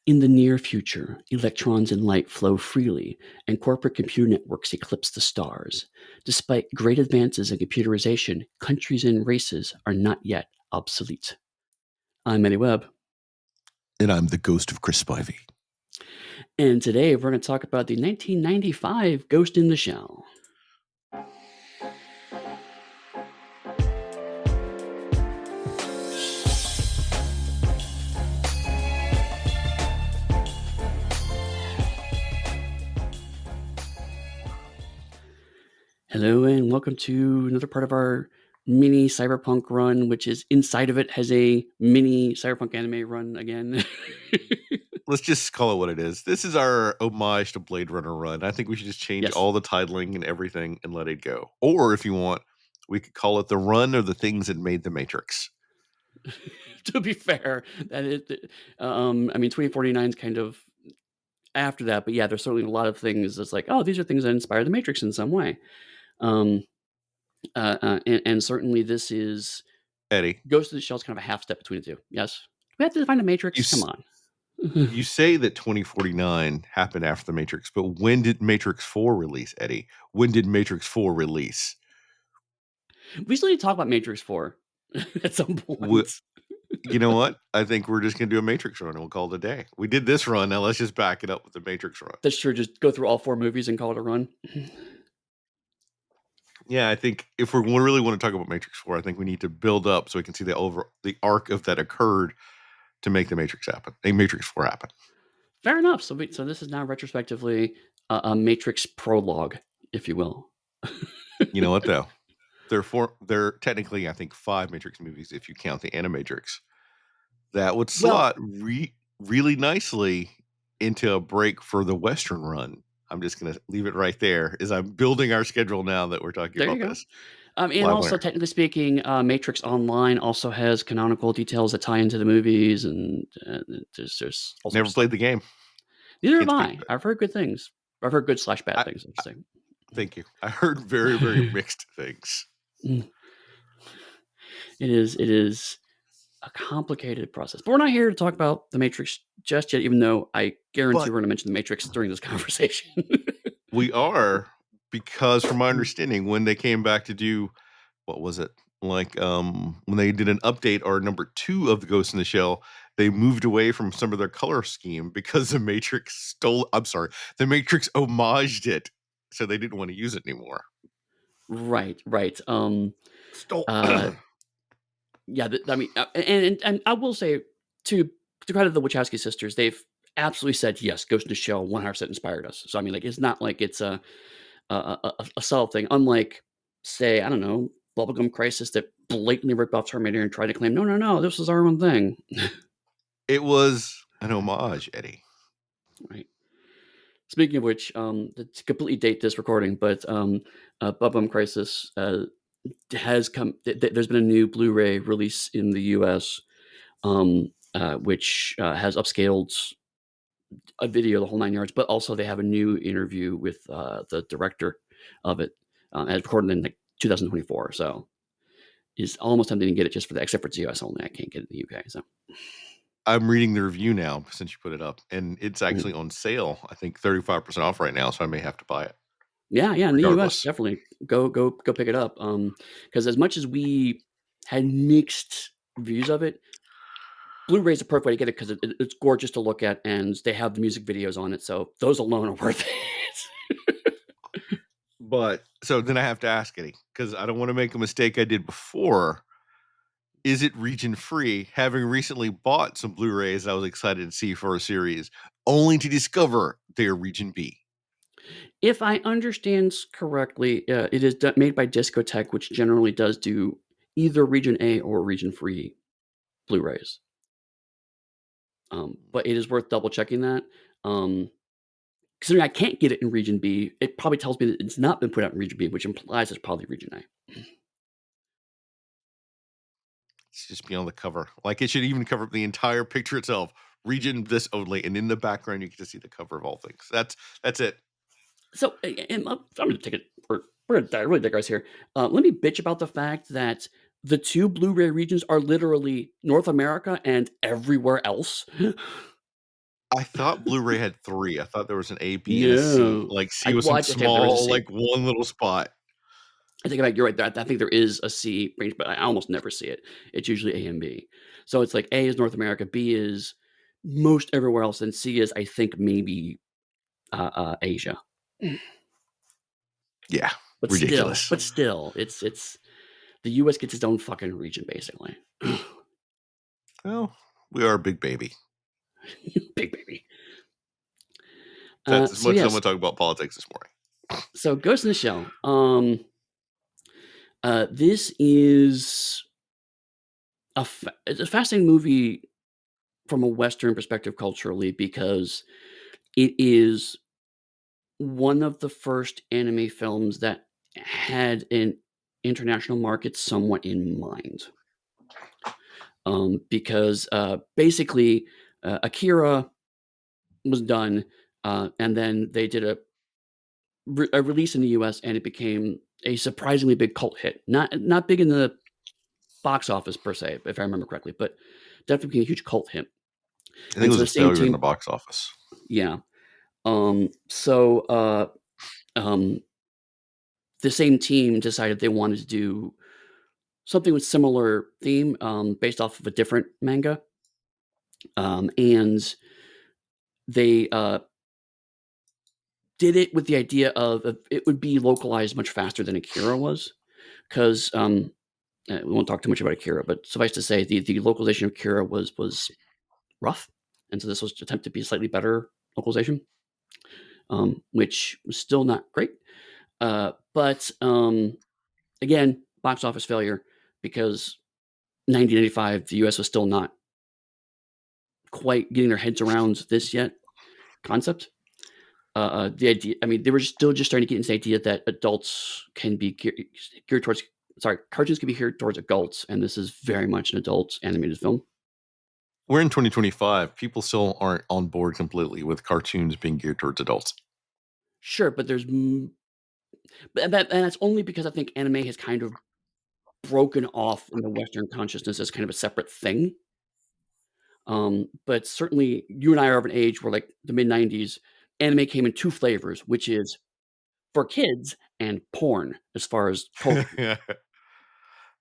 In the near future, electrons and light flow freely, and corporate computer networks eclipse the stars. Despite great advances in computerization, countries and races are not yet obsolete. I'm Eddie Webb, And I'm the ghost of Chris Spivey. and today we're going to talk about the 1995 Ghost in the Shell. Hello, and welcome to another part of our mini cyberpunk run, which is inside of it has a mini cyberpunk anime run again. Let's just call it what it is. This is our homage to Blade Runner run. I think we should just change Yes. all the titling and everything and let it go. Or if you want, we could call it the run of the things that made the Matrix. To be fair, that is, I mean, 2049 is kind of after that, but yeah, there's certainly a lot of things that's like, oh, these are things that inspire the Matrix in some way. And certainly this is Eddie, Ghost of the Shell is kind of a half step between the two. Yes, we have to define the you Matrix. Come on. you say that 2049 happened after the Matrix, but when did Matrix 4 release, Eddie? When did Matrix 4 release? We still need to talk about Matrix 4 at some point. You know what? I think we're just going to do a Matrix run and we'll call it a day. We did this run. Now let's just back it up with the Matrix run. That's true. Just go through all 4 movies and call it a run. Yeah, I think if we really want to talk about Matrix 4, I think we need to build up so we can see the arc of that occurred to make the Matrix happen, a Matrix 4 happen. Fair enough. So this is now retrospectively a Matrix prologue, if you will. You know what though? There are technically, I think, 5 Matrix movies if you count the Animatrix. That would slot really nicely into a break for the Western run. I'm just going to leave it right there as I'm building our schedule now that we're talking There about you go. this. And Live also, technically speaking, Matrix Online also has canonical details that tie into the movies, and there's also Never played the game. Neither have Can't speak I. to it. I've heard good things. I've heard good / bad things, I should say. Thank you. I heard very, very mixed things. It is a complicated process. But we're not here to talk about the Matrix just yet, even though I guarantee we're going to mention the Matrix during this conversation. We are, because from my understanding, when they came back to do, what was it? Like when they did an update or number 2 of the Ghost in the Shell, they moved away from some of their color scheme because the Matrix the Matrix homaged it. So they didn't want to use it anymore. Right. Stole. Yeah, I mean, and I will say, to credit the Wachowski sisters, they've absolutely said, yes, Ghost in the Shell 100% inspired us. So, I mean, like, it's not like it's a subtle thing. Unlike, say, I don't know, Bubblegum Crisis that blatantly ripped off Terminator and tried to claim, no, this is our own thing. It was an homage, Eddie. Right. Speaking of which, to completely date this recording, but Bubblegum Crisis has come. There's been a new Blu-ray release in the U.S., which has upscaled a video, the whole 9 yards, but also they have a new interview with the director of it, as recorded in like 2024. So it's almost tempting to get it just for that, except for it's US only. I can't get it in the UK. So I'm reading the review now since you put it up, and it's actually on sale. I think 35% off right now, so I may have to buy it. Yeah, in the US, definitely go pick it up. Because as much as we had mixed views of it, Blu-ray is the perfect way to get it because it's gorgeous to look at, and they have the music videos on it. So those alone are worth it. But so then I have to ask Eddie, because I don't want to make a mistake I did before. Is it region free? Having recently bought some Blu-rays I was excited to see for a series, only to discover they're region B. If I understand correctly, it is made by Discotech, which generally does do either region A or region free Blu-rays. But it is worth double checking that. Considering I can't get it in region B, it probably tells me that it's not been put out in region B, which implies it's probably region A. It's just beyond the cover. Like, it should even cover the entire picture itself. Region this only, and in the background you get to see the cover of all things. That's it. So I'm going to take it. We're going to really digress here. Let me bitch about the fact that the 2 Blu-ray regions are literally North America and everywhere else. I thought Blu-ray had 3. I thought there was an A, B, and a C. No. Like, C I was well, some I take it there is a small, C. like, one little spot. I take it back, you're right there. I think there is a C range, but I almost never see it. It's usually A and B. So it's like A is North America, B is most everywhere else, and C is, I think, maybe, Asia. Yeah, But still ridiculous. but still, it's the US gets its own fucking region, basically. Well, we are a big baby. Big baby. That's as So much as I'm yes, gonna talk about politics this morning. so Ghost in the Shell. This is it's a fascinating movie from a Western perspective culturally because it is one of the first anime films that had an international market somewhat in mind. Because basically, Akira was done, and then they did a release in the US, and it became a surprisingly big cult hit. Not big in the box office per se, if I remember correctly, but definitely became a huge cult hit. I think it And so was the a same failure in the team, box office. yeah. So um, the same team decided they wanted to do something with similar theme, based off of a different manga, and they did it with the idea of it would be localized much faster than Akira was, 'cause, we won't talk too much about Akira, but suffice to say, the localization of Akira was rough, and so this was to attempt to be a slightly better localization, which was still not great. But again, box office failure because 1995, the US was still not quite getting their heads around this yet concept. The idea, I mean, they were still just starting to get into the idea that adults can be geared towards, sorry, cartoons can be geared towards adults, and this is very much an adult animated film. We're in 2025. People still aren't on board completely with cartoons being geared towards adults. Sure, but and that's only because I think anime has kind of broken off in the Western consciousness as kind of a separate thing. But certainly, you and I are of an age where, like, the mid '90s, anime came in two flavors, which is for kids and porn, as far as culture.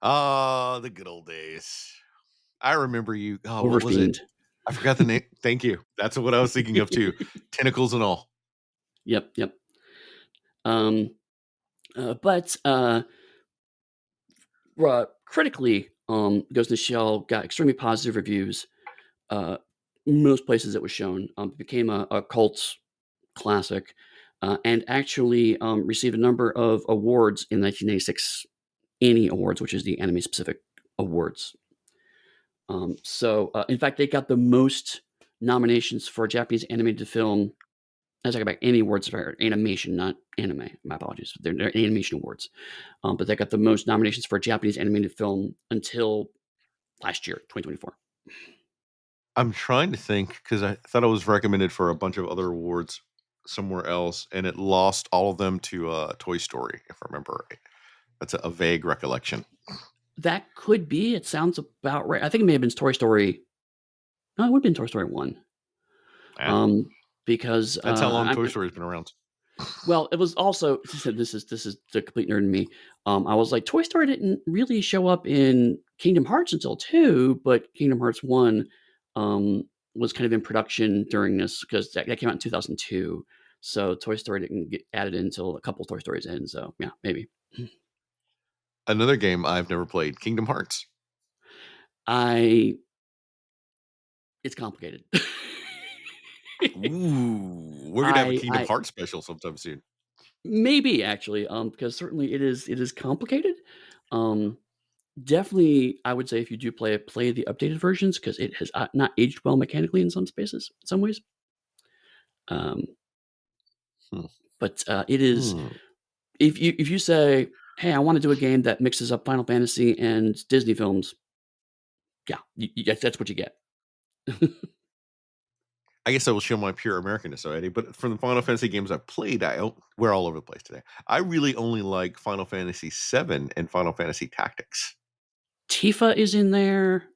Ah, the good old days. I remember you. Oh, what was it? Overfiend. I forgot the name. Thank you. That's what I was thinking of too. Tentacles and all. Yep, yep. Um, but critically, Ghost in the Shell got extremely positive reviews. Uh, Most places it was shown, it became a cult classic, and actually received a number of awards in 1996 Annie Awards, which is the anime specific awards. In fact, they got the most nominations for a Japanese animated film. I was talking about Annie Awards for animation, not anime. My apologies. They're animation awards. But they got the most nominations for a Japanese animated film until last year, 2024. I'm trying to think because I thought it was recommended for a bunch of other awards somewhere else, and it lost all of them to Toy Story, if I remember right. That's a vague recollection. That could be. It sounds about right. I think it may have been Toy Story. No, it would have been Toy Story 1. Eh, Um, because that's how long I'm, Toy Story's been around. well, it was also this is the complete nerd in me. I was like, Toy Story didn't really show up in Kingdom Hearts until 2, but Kingdom Hearts 1 was kind of in production during this because that came out in 2002. So Toy Story didn't get added in until a couple Toy Stories in. So yeah, maybe. Another game I've never played, Kingdom Hearts. I It's complicated. Ooh, we're gonna have a Kingdom I Hearts special sometime soon. maybe actually, because certainly it is complicated. Um, Definitely, I would say if you do play the updated versions because it has, not aged well mechanically in some ways. Um, Hmm. but it is, Hmm. if you say, "Hey, I wanna do a game that mixes up Final Fantasy and Disney films," yeah, that's what you get. I guess I will show my pure Americanness already, but from the Final Fantasy games I've played, we're all over the place today. I really only like Final Fantasy VII and Final Fantasy Tactics. Tifa is in there,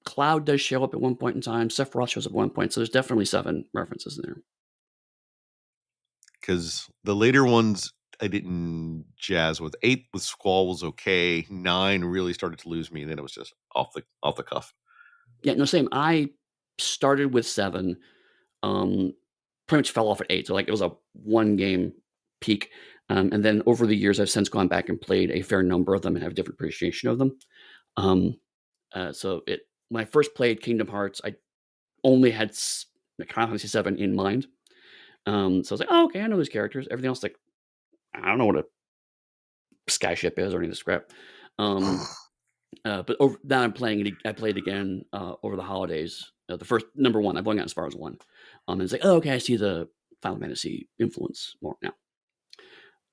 Cloud does show up at one point in time. Sephiroth shows up at one point, so there's definitely 7 references in there. Because the later ones I didn't jazz with. 8 with Squall was okay. 9 really started to lose me, and then it was just off the cuff. Yeah, no, same. I started with 7, um, pretty much fell off at 8, so, like, it was a one-game peak, and then over the years, I've since gone back and played a fair number of them and have a different appreciation of them. Um, so it when I first played Kingdom Hearts, I only had Final Fantasy 7 in mind. So I was like, "Oh, okay, I know these characters." Everything else, like, I don't know what a skyship is or any of this crap. Um, but over now I'm playing it. I played again over the holidays. The first number one, I've only gotten as far as one. And it's like, oh, okay, I see the Final Fantasy influence more now.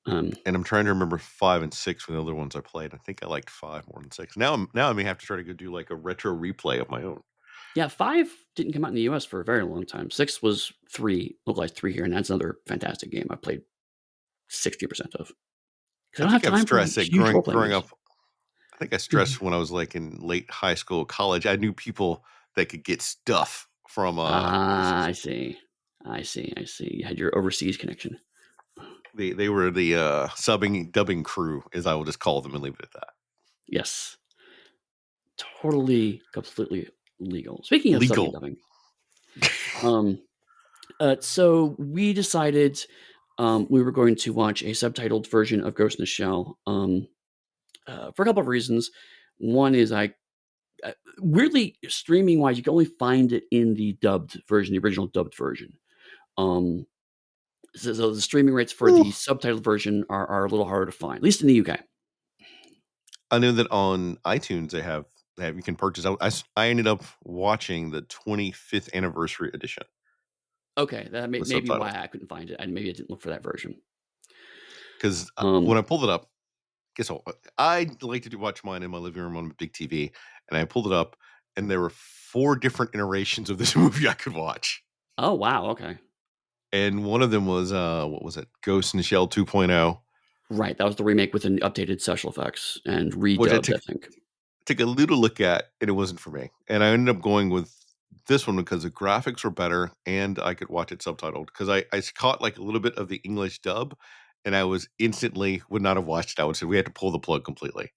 And I'm trying to remember 5 and 6 were the other ones I played. I think I liked 5 more than 6. Now I may have to try to go do, like, a retro replay of my own. Yeah, 5 didn't come out in the US for a very long time. 6 was 3, localized 3 here, and that's another fantastic game I played 60% of. Because I I don't have think I've time for stressed that huge role playing growing games. up I think I stressed when I was, like, in late high school, college, I knew people that could get stuff from, Ah, I see. I see. You had your overseas connection. they were the, subbing dubbing crew, as I will just call them and leave it at that. Yes. Totally, completely legal. Speaking of subbing and Legal. dubbing, um, so we decided, we were going to watch a subtitled version of Ghost in the Shell, for a couple of reasons. One is weirdly, streaming-wise, you can only find it in the dubbed version, the original dubbed version. Um, so the streaming rates for Ooh. the subtitled version are a little harder to find, at least in the UK. I know that on iTunes, they have you can purchase I ended up watching the 25th anniversary edition Okay, that may with be why subtitles. I couldn't find it, and maybe I didn't look for that version. 'Cause, when Um I pulled it up, guess what? I like to watch mine in my living room on a big TV, and I pulled it up, and there were 4 different iterations of this movie I could watch. Oh, wow, okay. And one of them was, what was it? Ghost in the Shell 2.0, Right, that was the remake with an updated special effects and which I redubbed, I think. took a little look at, and it wasn't for me. And I ended up going with this one because the graphics were better and I could watch it subtitled. Because I caught like a little bit of the English dub, and I was instantly would not have watched it. I would say we had to pull the plug completely.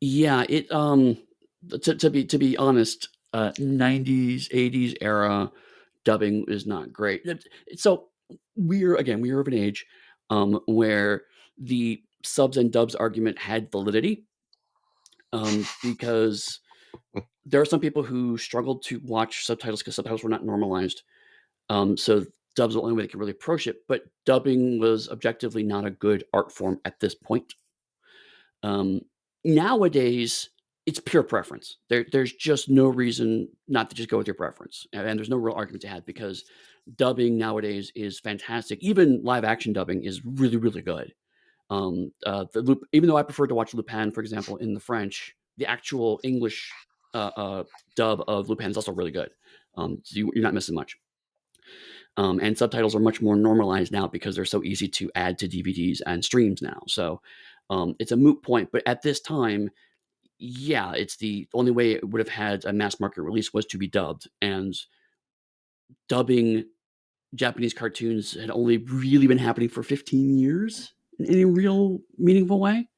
Yeah, to be honest, 90s, 80s era dubbing is not great. So we're of an age, where the subs and dubs argument had validity, because there are some people who struggled to watch subtitles because subtitles were not normalized. So dub's the only way they can really approach it, but dubbing was objectively not a good art form at this point. Um, Nowadays, it's pure preference. There's just no reason not to just go with your preference, and there's no real argument to have because dubbing nowadays is fantastic. Even live action dubbing is really, really good. Even though I prefer to watch Lupin, for example, in the French, the actual English dub of Lupin is also really good. So you're not missing much. And subtitles are much more normalized now because they're so easy to add to DVDs and streams now. So it's a moot point. But at this time, yeah, it's the only way it would have had a mass market release was to be dubbed. And dubbing Japanese cartoons had only really been happening for 15 years in any real meaningful way.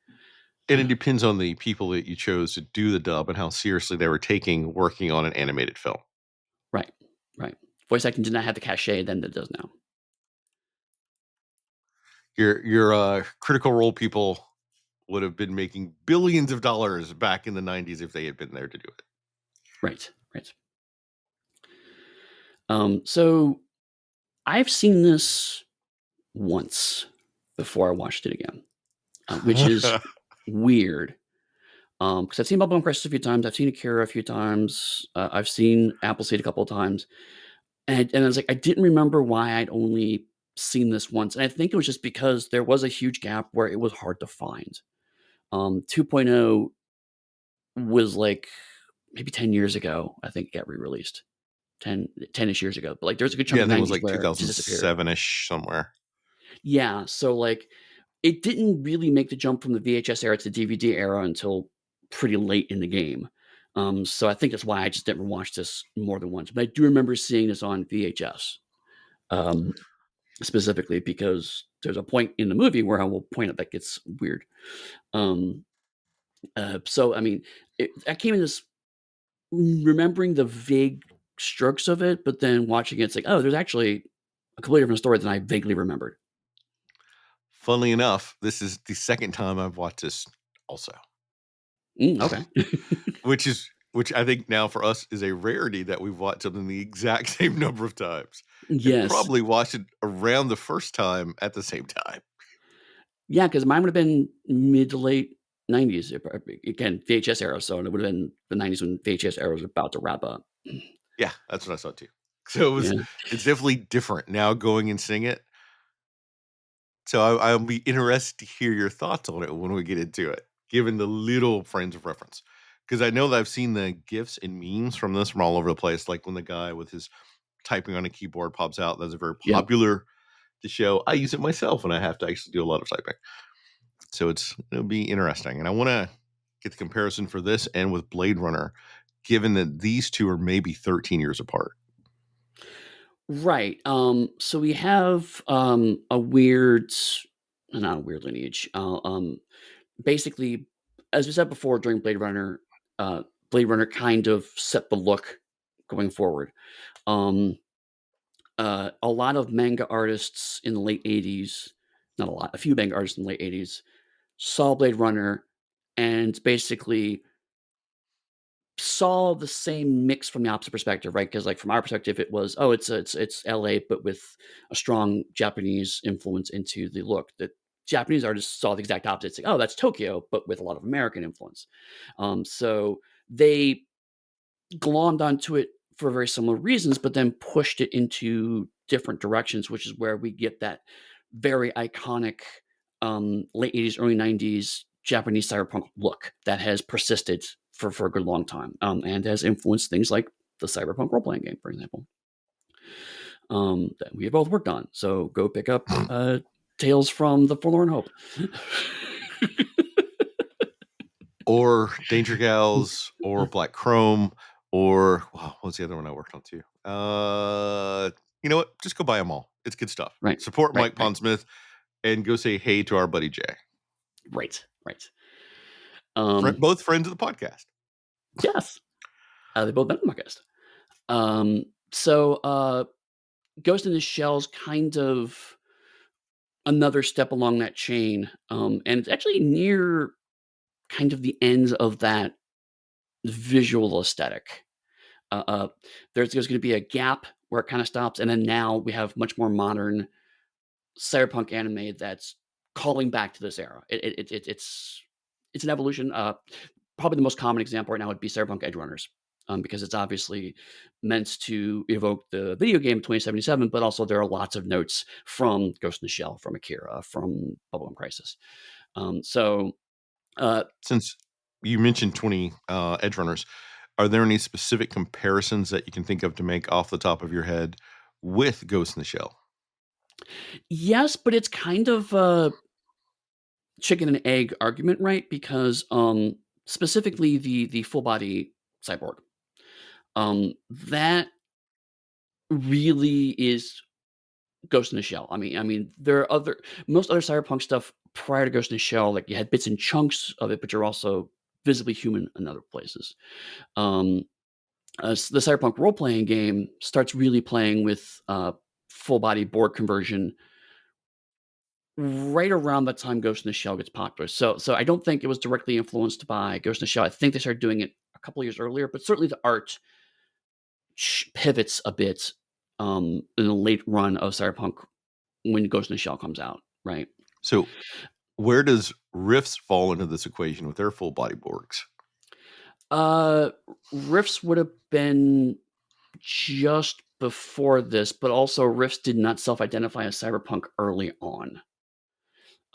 And it depends on the people that you chose to do the dub and how seriously they were taking working on an animated film. Right, right. Voice acting did not have the cachet then that it does now. Your Critical Role people would have been making billions of dollars back in the 90s if they had been there to do it. Right, right. So I've seen this once before I watched it again, which is weird. Because I've seen Bubble and Crest a few times, I've seen Akira a few times, I've seen Appleseed a couple of times, and I was like, I didn't remember why I'd only seen this once, and I think it was just because there was a huge gap where it was hard to find. 2.0 was like maybe 10 years ago, I think it got re-released. 10-ish years ago, but like there's a good chunk Yeah, I of think it was 90s like where it just disappeared. 2007-ish somewhere. Yeah, so like it didn't really make the jump from the VHS era to the DVD era until pretty late in the game. So I think that's why I just never watched this more than once. But I do remember seeing this on VHS, um, specifically because there's a point in the movie where I will point out that gets weird. Um, so I mean, I came in this remembering the vague strokes of it, but then watching it, it's like, oh, there's actually a completely different story than I vaguely remembered. Funnily enough, this is the second time I've watched this also, Okay. which I think now for us is a rarity that we've watched something the exact same number of times, and Yes. probably watched it around the first time at the same time. Yeah, because mine would have been mid to late 90s. Again, VHS era, so it would have been the 90s when VHS era was about to wrap up. Yeah, that's what I saw too. So Yeah. it's definitely different now going and seeing it. So I'll be interested to hear your thoughts on it when we get into it, given the little frames of reference. Because I know that I've seen the gifs and memes from this from all over the place, like when the guy with his typing on a keyboard pops out. That's a very Yep. popular to show. I use it myself when I have to actually do a lot of typing. So it'll be interesting. And I want to get the comparison for this and with Blade Runner, given that these two are maybe 13 years apart. Right. So we have a weird, not a weird lineage. Basically, as we said before, during Blade Runner kind of set the look going forward. Um, a lot of manga artists in the late 80s, not a lot, a few manga artists in the late 80s saw Blade Runner and basically saw the same mix from the opposite perspective, right? Because like from our perspective, it was, oh, it's LA, but with a strong Japanese influence into the look. The Japanese artists saw the exact opposite. It's like, oh, that's Tokyo, but with a lot of American influence. So they glommed onto it for very similar reasons, but then pushed it into different directions, which is where we get that very iconic late 80s, early 90s Japanese cyberpunk look that has persisted for a good long time and has influenced things like the cyberpunk role playing game, for example, that we have both worked on. So go pick up Tales from the Forlorn Hope. Or Danger Gals, or Black Chrome, or wow, what was the other one I worked on too? You know what? Just go buy them all. It's good stuff. Right, Support right, Mike right, Pondsmith and go say hey to our buddy Jay. right, right. Um, Both friends of the podcast. yes, they both been on my guest. So Ghost in the Shell's kind of another step along that chain, and it's actually near kind of the ends of that visual aesthetic. Uh, uh, there's going to be a gap where it kind of stops, and then now we have much more modern cyberpunk anime that's calling back to this era. It's an evolution. Probably the most common example right now would be Cyberpunk Edge Runners. Because it's obviously meant to evoke the video game 2077, but also there are lots of notes from Ghost in the Shell, from Akira, from Bubblegum Crisis. So uh, Since you mentioned 20 Edge Runners, are there any specific comparisons that you can think of to make off the top of your head with Ghost in the Shell? yes, but it's kind of a chicken and egg argument, right? Because specifically the full body cyborg, that really is Ghost in the Shell. I mean, there are most other cyberpunk stuff prior to Ghost in the Shell, like you had bits and chunks of it, but you're also visibly human in other places. Um, the cyberpunk role playing game starts really playing with full body board conversion right around the time Ghost in the Shell gets popular. So I don't think it was directly influenced by Ghost in the Shell. I think they started doing it a couple of years earlier, but certainly the art pivots a bit in the late run of cyberpunk when Ghost in the Shell comes out, right? So, where does Rifts fall into this equation with their full body Borgs? Uh, Rifts would have been just before this, but also Rifts did not self-identify as cyberpunk early on.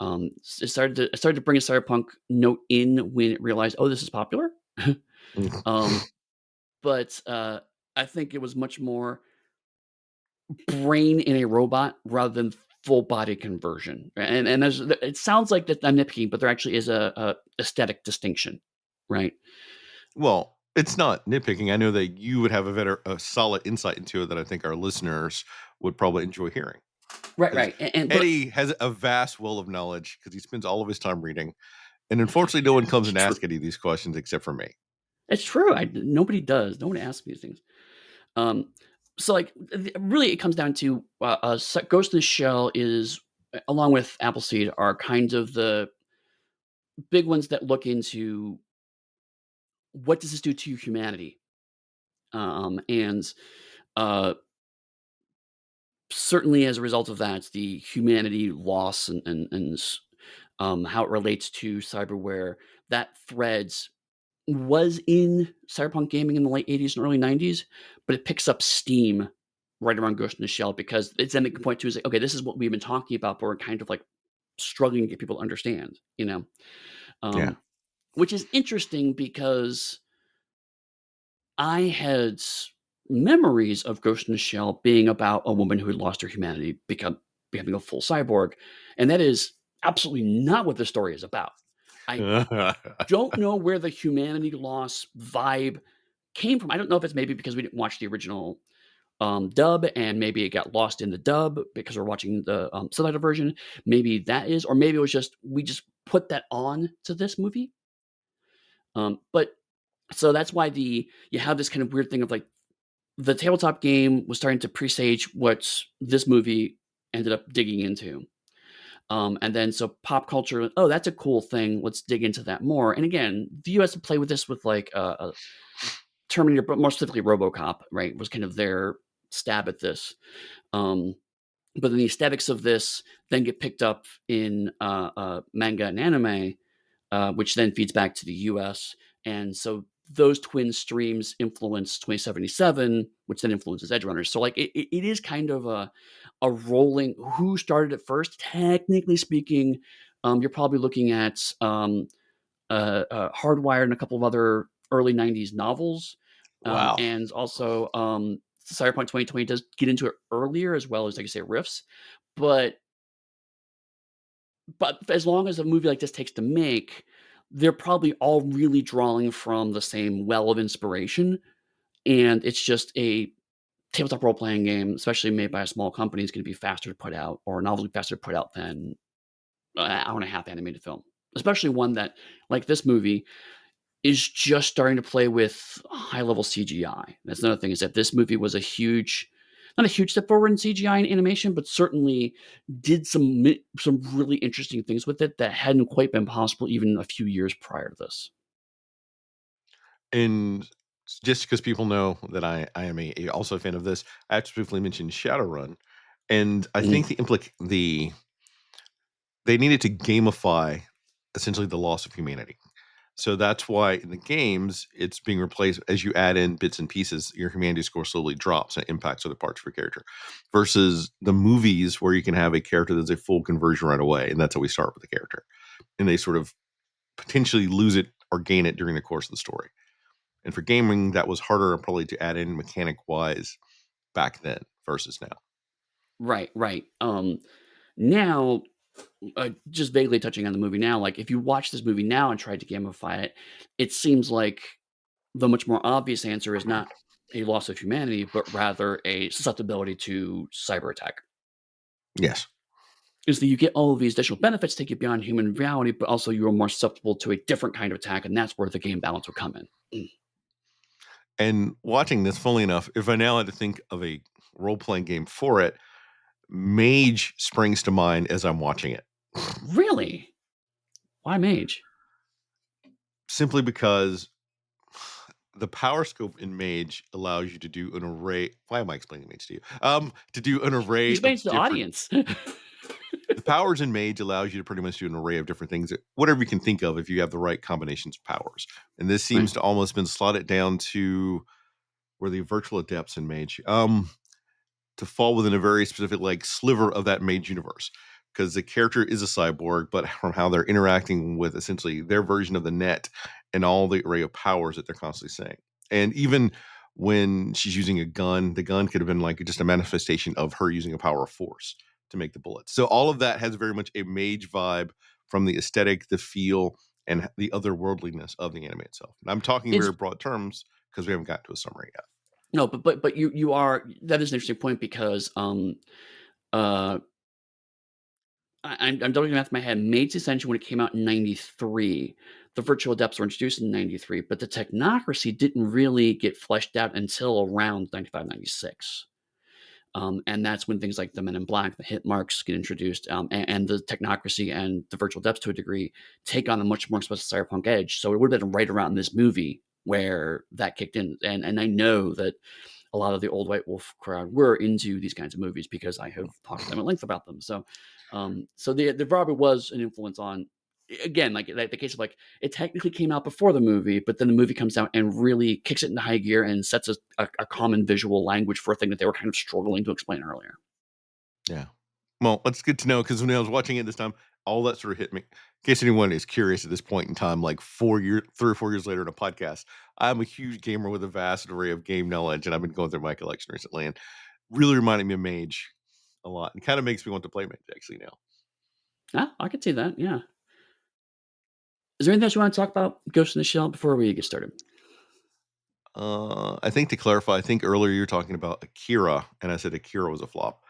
It started to bring a cyberpunk note in when it realized, oh, this is popular. um, but I think it was much more brain in a robot rather than full body conversion. And it sounds like that I'm nitpicking, but there actually is a aesthetic distinction, right? Well, It's not nitpicking. I know that you would have a solid insight into it that I think our listeners would probably enjoy hearing. Right, 'Cause right, and but Eddie has a vast well of knowledge because he spends all of his time reading, and unfortunately, no one comes it's and true. asks Eddie these questions except for me. It's true. Nobody does. No one asks me these things. Um, so like really, it comes down to Ghost in the Shell is along with Appleseed are kind of the big ones that look into what does this do to humanity, and uh, certainly as a result of that, the humanity loss and how it relates to cyberware that threads was in cyberpunk gaming in the late 80s and early 90s, but it picks up steam right around Ghost in the Shell because it's then they can point to is like, okay, this is what we've been talking about, but we're kind of like struggling to get people to understand, Yeah. um, which is interesting because I had memories of Ghost in the Shell being about a woman who had lost her humanity, becoming a full cyborg, and that is absolutely not what the story is about. I don't know where the humanity loss vibe came from. I don't know if it's maybe because we didn't watch the original dub and maybe it got lost in the dub because we're watching the subtitle version. Maybe that is, or maybe it was just we just put that on to this movie. But so that's why you have this kind of weird thing of like the tabletop game was starting to presage what this movie ended up digging into. And then so pop culture, oh, that's a cool thing. Let's dig into that more. And again, the US to play with this with like Terminator, but more specifically RoboCop, right? Was kind of their stab at this. Um, but then the aesthetics of this then get picked up in manga and anime, which then feeds back to the US. And so those twin streams influence 2077, which then influences Edge Runners. So like it is kind of a rolling who started it first. Technically speaking, you're probably looking at Hardwired and a couple of other early 90s novels. Wow. And also Cyberpunk 2020 does get into it earlier as well as, like I say, riffs. But as long as a movie like this takes to make, they're probably all really drawing from the same well of inspiration, and it's just a tabletop role-playing game, especially made by a small company, is gonna be faster to put out or a novel faster to put out than an hour and a half animated film. Especially one that, like this movie, is just starting to play with high-level CGI. That's another thing is that this movie was a huge not a huge step forward in CGI and animation, but certainly did some really interesting things with it that hadn't quite been possible even a few years prior to this. And just because people know that I am also a fan of this, I have to briefly mention Shadowrun, and I Mhm. think they needed to gamify essentially the loss of humanity. So that's why in the games, it's being replaced as you add in bits and pieces, your humanity score slowly drops and it impacts other parts of your character. Versus the movies where you can have a character that's a full conversion right away. And that's how we start with the character. And they sort of potentially lose it or gain it during the course of the story. And for gaming, that was harder probably to add in mechanic wise back then versus now. Right, right. Now, just vaguely touching on the movie now, like if you watch this movie now and tried to gamify it, it seems like the much more obvious answer is not a loss of humanity, but rather a susceptibility to cyber attack. Yes. Is that you get all of these additional benefits take you beyond human reality, but also you are more susceptible to a different kind of attack, and that's where the game balance would come in. Mm. And watching this, funnily enough, if I now had to think of a role playing game for it, Mage springs to mind as I'm watching it. Really? Why mage? Simply because the power scope in Mage allows you to do an array. Why am I explaining Mage to you? To do an array of Explain to the different. audience. The powers in Mage allows you to pretty much do an array of different things, whatever you can think of, if you have the right combinations of powers. And this Right. seems to almost been slotted down to where the virtual adepts in Mage. To fall within a very specific like sliver of that mage universe because the character is a cyborg, but from how they're interacting with essentially their version of the net and all the array of powers that they're constantly saying. And even when she's using a gun, the gun could have been like just a manifestation of her using a power of force to make the bullets. So all of that has very much a mage vibe from the aesthetic, the feel, and the otherworldliness of the anime itself. And I'm talking in It's very broad terms because we haven't got to a summary yet. no, but you are that is an interesting point because, uh, I'm doing the math in my head. Maid's Ascension, when it came out in '93, the virtual depths were introduced in '93, but the technocracy didn't really get fleshed out until around '95, '96. And that's when things like the Men in Black, the hit marks get introduced, and the technocracy and the virtual depths to a degree take on a much more explicit cyberpunk edge. So it would have been right around this movie where that kicked in. And I know that a lot of the old white wolf crowd were into these kinds of movies because I have talked to them at length about them. So the probably was an influence on, again, like the case of like it technically came out before the movie, but then the movie comes out and really kicks it into high gear and sets a common visual language for a thing that they were kind of struggling to explain earlier. Yeah. Well, that's good to know because when I was watching it this time, all that sort of hit me. In case anyone is curious at this point in time, like 3 or 4 years later in a podcast, I'm a huge gamer with a vast array of game knowledge, and I've been going through my collection recently, and really reminding me of Mage a lot, and kind of makes me want to play Mage actually now. Yeah, I could see that. Yeah. Is there anything else you want to talk about Ghost in the Shell before we get started? I think to clarify, I think earlier you were talking about Akira, and I said Akira was a flop.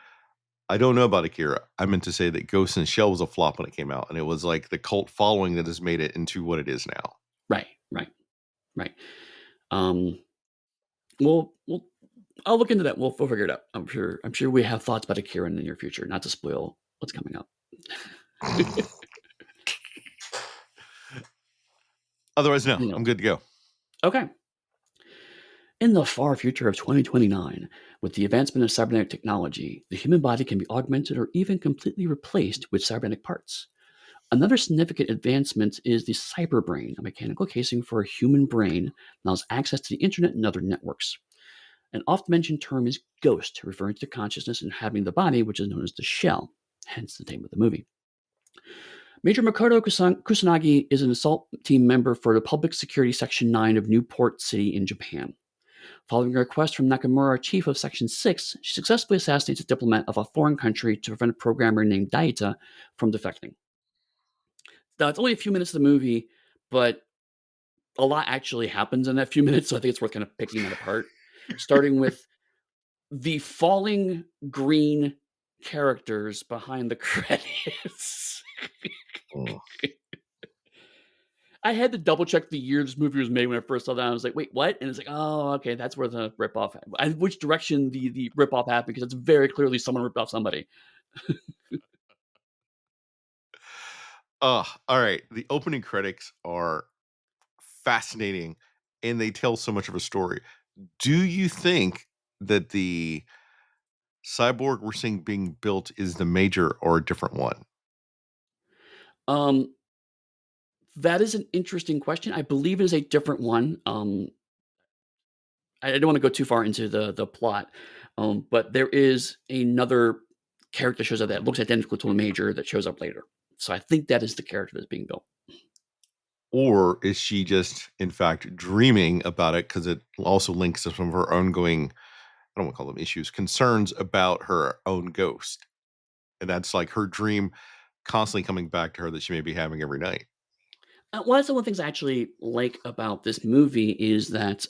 I don't know about Akira. I meant to say that Ghost in the Shell was a flop when it came out, and it was like the cult following that has made it into what it is now. Right, right, right. Um, we'll I'll look into that. We'll figure it out. I'm sure we have thoughts about Akira in the near future. Not to spoil what's coming up. Otherwise, no, You I'm know. good to go. Okay. In the far future of 2029, with the advancement of cybernetic technology, the human body can be augmented or even completely replaced with cybernetic parts. Another significant advancement is the cyberbrain, a mechanical casing for a human brain that allows access to the internet and other networks. An oft mentioned term is ghost, referring to consciousness inhabiting the body, which is known as the shell, hence the name of the movie. Major Makoto Kusanagi is an assault team member for the Public Security Section 9 of Newport City in Japan. Following a request from Nakamura, chief of Section 6, she successfully assassinates a diplomat of a foreign country to prevent a programmer named Daita from defecting. Now, it's only a few minutes of the movie, but a lot actually happens in that few minutes, so I think it's worth kind of picking that apart. Starting with the falling green characters behind the credits. Mm. I had to double check the year this movie was made when I first saw that. I was like, "Wait, what?" And it's like, "Oh, okay, that's where the ripoff which direction the ripoff happened because it's very clearly someone ripped off somebody." All right. The opening credits are fascinating, and they tell so much of a story. Do you think that the cyborg we're seeing being built is the major or a different one? Um, that is an interesting question. I believe it is a different one. I don't wanna go too far into the plot, but there is another character shows up that looks identical to a major that shows up later. So I think that is the character that's being built. Or is she just, in fact, dreaming about it because it also links to some of her ongoing, I don't want to call them issues, concerns about her own ghost. And that's like her dream constantly coming back to her that she may be having every night. One of the one things I actually like about this movie is that,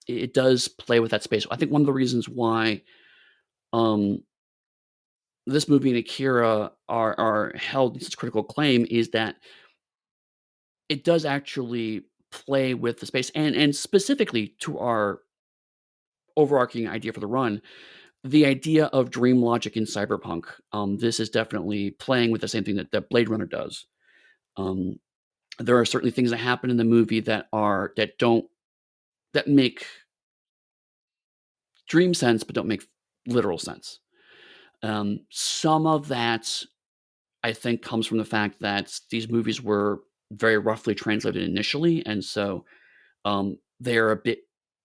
it does play with that space. I think one of the reasons why, um, this movie and Akira are held in such critical acclaim is that it does actually play with the space and specifically to our overarching idea for the run, the idea of dream logic in cyberpunk. This is definitely playing with the same thing that Blade Runner does. Um, there are certainly things that happen in the movie that make dream sense, but don't make literal sense. Some of that, I think, comes from the fact that these movies were very roughly translated initially, and so they are a bit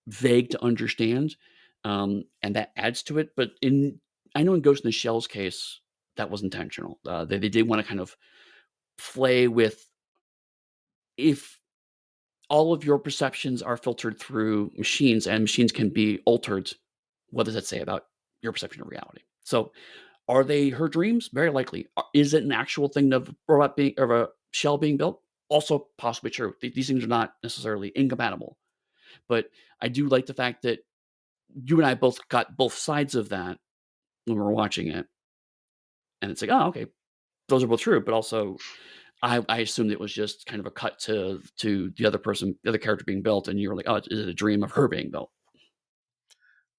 vague to understand, and that adds to it. But I know in Ghost in the Shell's case, that was intentional. They did want to kind of play with if all of your perceptions are filtered through machines, and machines can be altered. What does that say about your perception of reality? So, are they her dreams? Very likely. Is it an actual thing of a robot being of a shell being built? also possibly true. These things are not necessarily incompatible, but I do like the fact that you and I both got both sides of that when we were watching it, and it's like, oh, okay, those are both true. But also, I assumed it was just kind of a cut to the other person, the other character being built, and you were like, oh, is it a dream of her being built?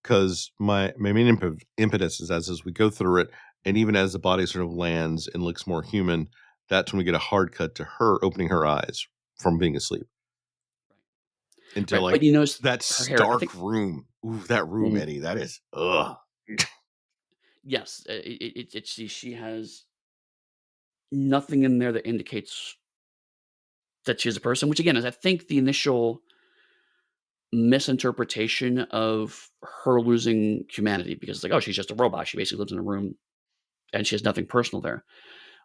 'Cause my main impetus is as we go through it, and even as the body sort of lands and looks more human, that's when we get a hard cut to her opening her eyes from being asleep into, Right, but like, you notice that her hair. I stark think room. Ooh, that room, mm, Eddie, that is ugh. yes, she has nothing in there that indicates that she's a person. Which again is I think the initial misinterpretation of her losing humanity because it's like, oh, she's just a robot. She basically lives in a room and she has nothing personal there.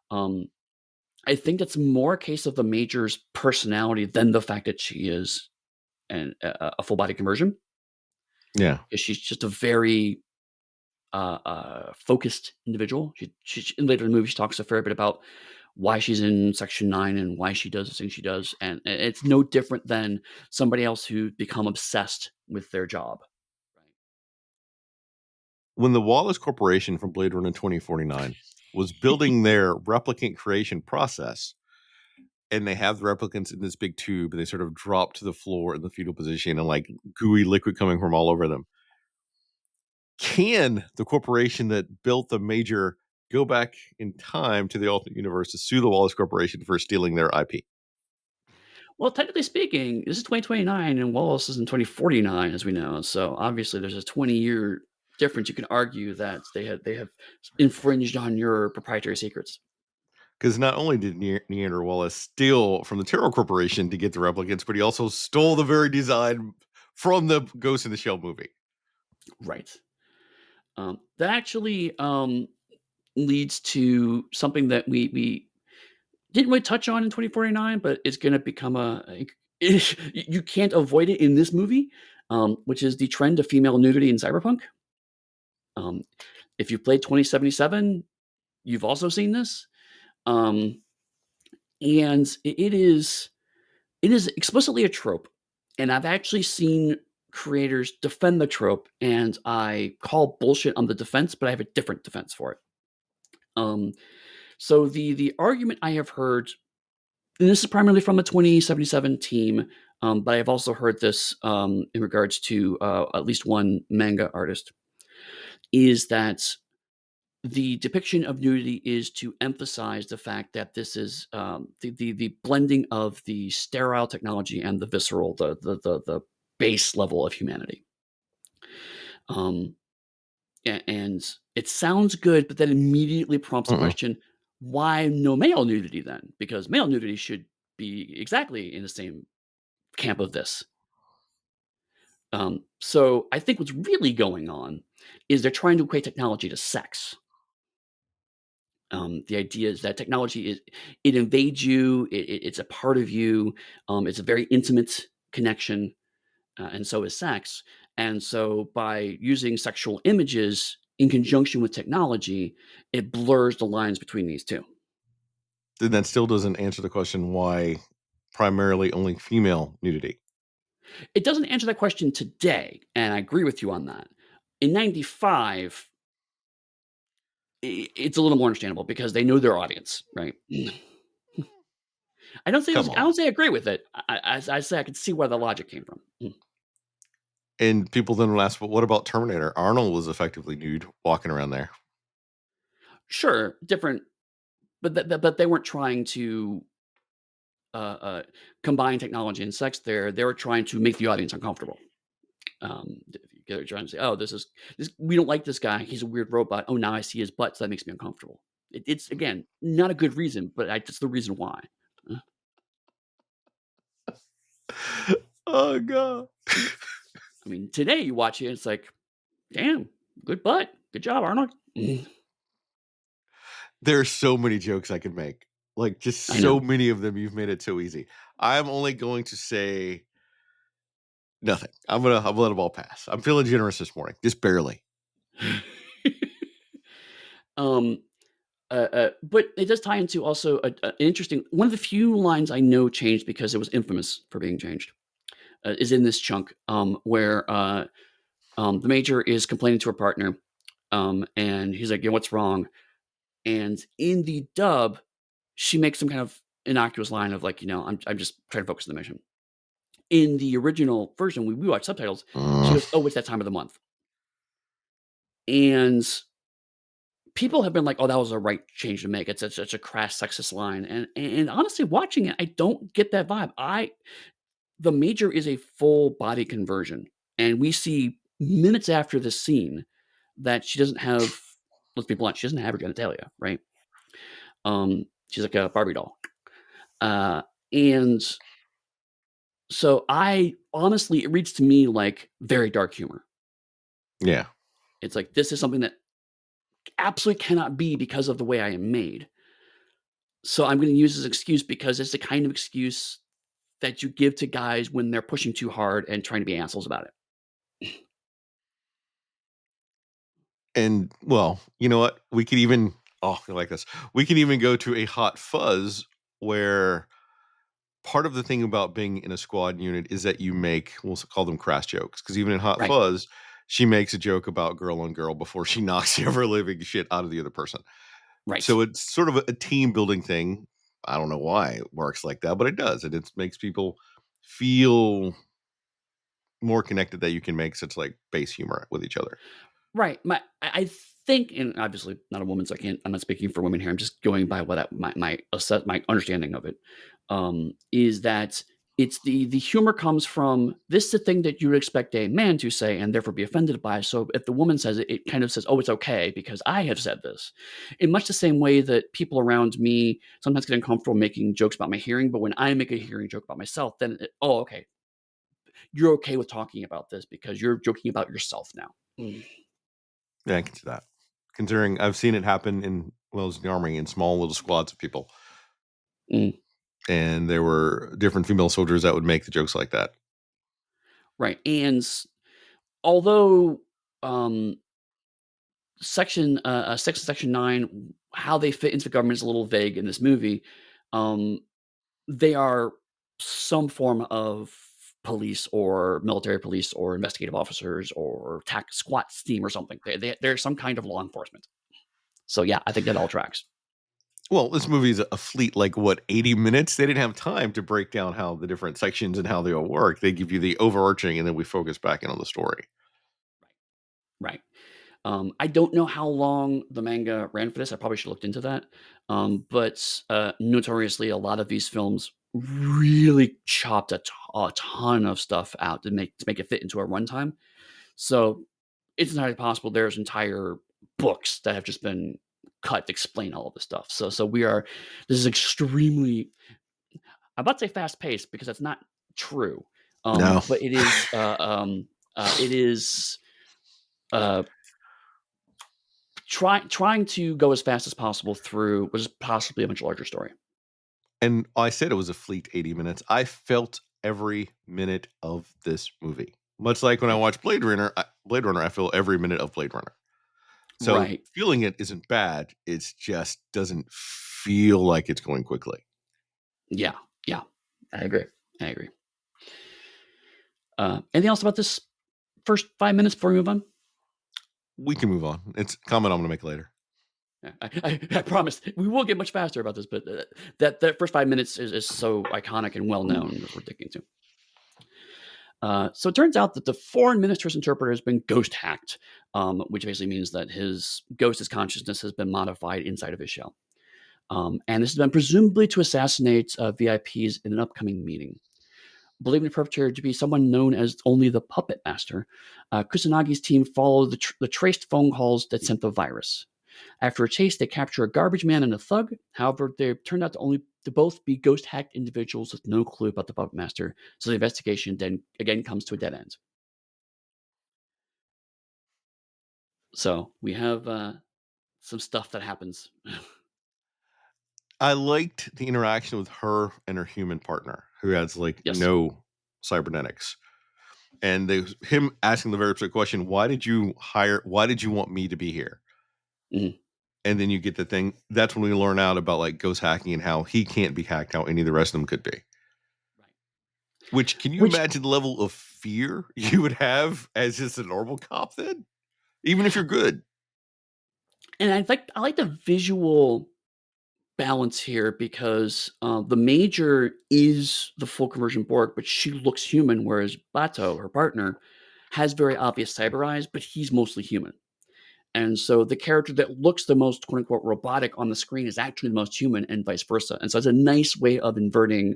Um, I think it's more a case of the Major's personality than the fact that she is a full body conversion. Yeah. 'Cause she's just a very focused individual. Later in the movie she talks a fair bit about why she's in Section 9 and why she does the things she does, and it's no different than somebody else who become obsessed with their job. Right. When the Wallace Corporation from Blade Runner 2049 was building their replicant creation process, and they have the replicants in this big tube, and they sort of drop to the floor in the fetal position and, like, gooey liquid coming from all over them. Can the corporation that built the Major go back in time to the alternate universe to sue the Wallace Corporation for stealing their IP? Well, technically speaking, this is 2029 and Wallace is in 2049, as we know. So obviously, there's a 20-year difference. You can argue that they have infringed on your proprietary secrets. Because not only did Neander Wallace steal from the Terror Corporation to get the replicants, but he also stole the very design from the Ghost in the Shell movie. Right. That actually leads to something that we didn't really touch on in 2049, but it's going to become you can't avoid it in this movie, which is the trend of female nudity in cyberpunk. Um, if you've played 2077, you've also seen this. Um, and it is explicitly a trope, and I've actually seen creators defend the trope, and I call bullshit on the defense, but I have a different defense for it. Um, so the argument I have heard, and this is primarily from the 2077 team, but I have also heard this in regards to at least one manga artist, is that the depiction of nudity is to emphasize the fact that this is the blending of the sterile technology and the visceral, the base level of humanity. Um, and it sounds good, but that immediately prompts the Mm-mm. question: why no male nudity then? Because male nudity should be exactly in the same camp of this. So I think what's really going on is they're trying to equate technology to sex. The idea is that technology it invades you, it's a part of you, it's a very intimate connection, and so is sex. And so by using sexual images in conjunction with technology, it blurs the lines between these two. Then that still doesn't answer the question why primarily only female nudity. It doesn't answer that question today, and I agree with you on that. In 95, it's a little more understandable because they know their audience, right? Come I on. don't say I agree with it. I say I can see where the logic came from. And people then will ask, well, what about Terminator? Arnold was effectively nude walking around there. Sure, different, but they weren't trying to uh, uh, combine technology and sex there. They were trying to make the audience uncomfortable. They're trying to say, "Oh, this. We don't like this guy. He's a weird robot. Oh, now I see his butt, so that makes me uncomfortable." It's again not a good reason, but it's the reason why. Uh, Oh god. I mean, today you watch it, it's like, damn, good butt, good job, Arnold. There's so many jokes I could make. Like, just I so know. many of them, you've made it so easy. I'm only going to say nothing. I'm let them all pass. I'm feeling generous this morning, just barely. um, But it does tie into also an interesting one of the few lines I know changed because it was infamous for being changed, is in this chunk, where, the major is complaining to her partner, and he's like, "Yeah, what's wrong?" And in the dub, she makes some kind of innocuous line of like, "I'm just trying to focus on the mission." In the original version, we watch subtitles, she Mm. goes, "Oh, it's that time of the month." And people have been like, "Oh, that was a right change to make. It's such a crass sexist line." And honestly, watching it, I don't get that vibe. The major is a full body conversion, and we see minutes after the scene that she doesn't have. Let's be blunt, she doesn't have her genitalia, right? She's like a Barbie doll, uh, and so I honestly, it reads to me like very dark humor. Yeah. It's like this is something that absolutely cannot be because of the way I am made. So I'm going to use this excuse because it's the kind of excuse that you give to guys when they're pushing too hard and trying to be assholes about it. And well, you know what? We could even I like this. We can even go to a hot fuzz where part of the thing about being in a squad unit is that you make we'll call them crass jokes. Because even in Hot Right, Fuzz, she makes a joke about girl on girl before she knocks the ever living shit out of the other person. right. So it's sort of a team building thing. I don't know why it works like that, but it does. And it makes people feel more connected that you can make such like base humor with each other. Right. I think, and obviously not a woman, so I'm not speaking for women here. I'm just going by what my understanding of it, is that it's the humor comes from this is the thing that you would expect a man to say and therefore be offended by. So if the woman says it, it kind of says, "Oh, it's okay because I have said this," in much the same way that people around me sometimes get uncomfortable making jokes about my hearing, but when I make a hearing joke about myself, then oh, okay, you're okay with talking about this because you're joking about yourself now. Mm, Yeah, I can see that. Considering I've seen it happen in when I was in the army in small little squads of people. mm. And there were different female soldiers that would make the jokes like that. Right, and although, Section 9, how they fit into the government is a little vague in this movie, um, they are some form of police or military police or investigative officers or tac SWAT team or something. They're some kind of law enforcement. So, yeah, I think that all tracks. Well, this movie is a fleet like what 80 minutes. They didn't have time to break down how the different sections and how they all work. They give you the overarching, and then we focus back in on the story. Right. I don't know how long the manga ran for this. I probably should have looked into that. But notoriously, a lot of these films really chopped a ton of stuff out to make it fit into a runtime. So it's entirely possible there's entire books that have just been cut to explain all of this stuff. So we are this is extremely I'm about to say fast paced because that's not true. No. But it is uh, trying to go as fast as possible through what is possibly a much larger story. And I said it was a fleet 80 minutes. I felt every minute of this movie. Much like when I watch Blade Runner, I feel every minute of Blade Runner. So Right. feeling it isn't bad. It's just doesn't feel like it's going quickly. Yeah. Yeah. I agree. I agree. Anything else about this first 5 minutes before we move on? We can move on. It's a comment I'm going to make later. Yeah, I promise we will get much faster about this, but that first 5 minutes is so iconic and well known as we're digging into. So it turns out that the foreign minister's interpreter has been ghost hacked, which basically means that his ghost's consciousness has been modified inside of his shell. And this has been presumably to assassinate VIPs in an upcoming meeting. Believing the perpetrator to be someone known as only the Puppet Master, Kusanagi's team followed the traced phone calls that sent the virus. After a chase, they capture a garbage man and a thug. However, they turned out to both be ghost hacked individuals with no clue about the Puppet Master. So the investigation then again comes to a dead end. So we have some stuff that happens. I liked the interaction with her and her human partner who has like Yes. no cybernetics. And him asking the very specific question, why did you want me to be here? Mhm. and then you get the thing. That's when we learn out about like ghost hacking and how he can't be hacked, how any of the rest of them could be. Right. Which can you Which imagine the level of fear you would have as just a normal cop then? Even if you're good. and I like the visual balance here because, the Major is the full conversion Borg, but she looks human, whereas Bato, her partner, has very obvious cyber eyes, but he's mostly human. And so the character that looks the most quote unquote robotic on the screen is actually the most human and vice versa. And so it's a nice way of inverting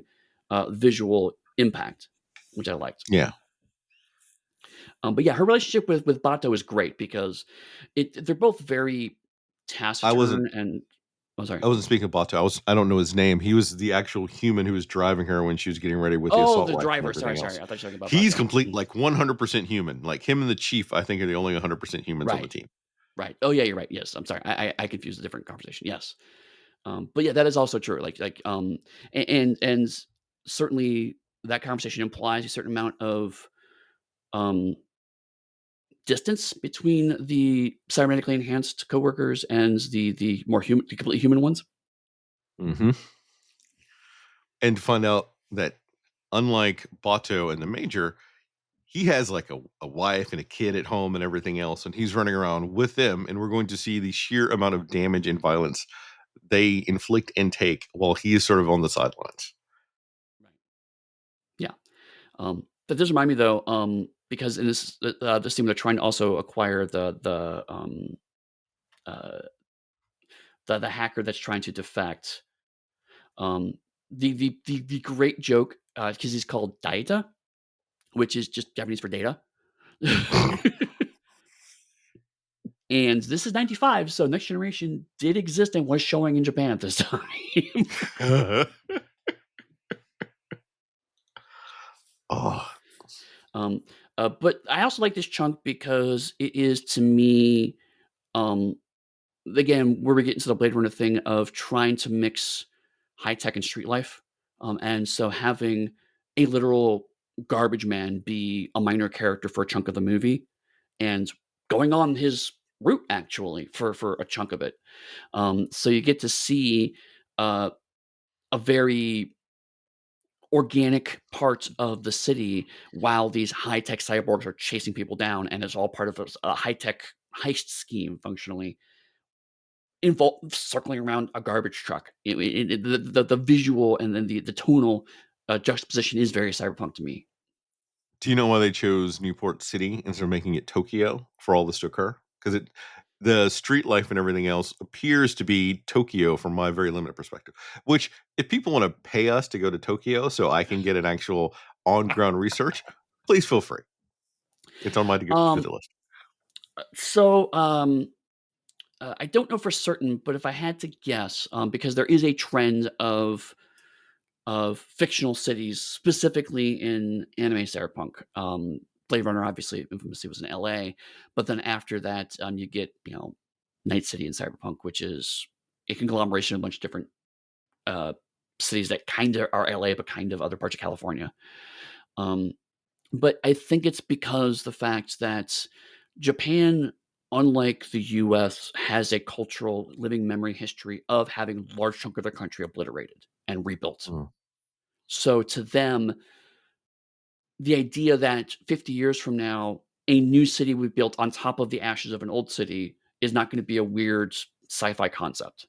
visual impact, which I liked. Yeah. But yeah, her relationship with Bato is great because they're both very I wasn't taciturn and oh sorry. I wasn't speaking of Bato. I don't know his name. He was the actual human who was driving her when she was getting ready with the Oh, assault the rifle and driver. Sorry, everything sorry. else. I thought you were talking about He's Bato. complete like 100% human. Like him and the chief, I think, are the only 100% humans on the Right, team. right. Oh yeah, you're right. Yes, I'm sorry. I confused a different conversation. Yes, but yeah, that is also true. And certainly that conversation implies a certain amount of um distance between the cybernetically enhanced coworkers and the more human, the completely human ones. Mhm. And to find out that unlike Bato and the Major, he has like a wife and a kid at home and everything else, and he's running around with them, and we're going to see the sheer amount of damage and violence they inflict and take while he is sort of on the sidelines. Right. Yeah. That does remind me though, because in this team they're trying to also acquire uh, the hacker that's trying to defect. Um, the great joke because he's called Daita, which is just Japanese for data. And this is 95, so Next Generation did exist and was showing in Japan at this time. Oh, um, but I also like this chunk because it is to me, um, again, where we get into the Blade Runner thing of trying to mix high tech and street life. And so having a literal garbage man be a minor character for a chunk of the movie and going on his route actually for a chunk of it. So you get to see uh, a very organic part of the city while these high tech cyborgs are chasing people down, and it's all part of a high tech heist scheme functionally involved circling around a garbage truck. The visual and then the tonal juxtaposition is very cyberpunk to me. do you know why they chose Newport City instead of making it Tokyo for all this to occur? Because the street life and everything else appears to be Tokyo from my very limited perspective. Which, if people want to pay us to go to Tokyo so I can get an actual on ground research, please feel free. It's on my to Um, visit list. so I don't know for certain, but if I had to guess, because there is a trend of fictional cities, specifically in anime cyberpunk. Blade Runner obviously infamously was in LA, but then after that, you get Night City in cyberpunk, which is a conglomeration of a bunch of different uh, cities that kind of are LA, but kind of other parts of California. Um, but I think it's because the fact that Japan, unlike the US, has a cultural living memory history of having a large chunk of their country obliterated and rebuilt. Mm. So to them, the idea that 50 years from now, a new city we built on top of the ashes of an old city is not going to be a weird sci-fi concept.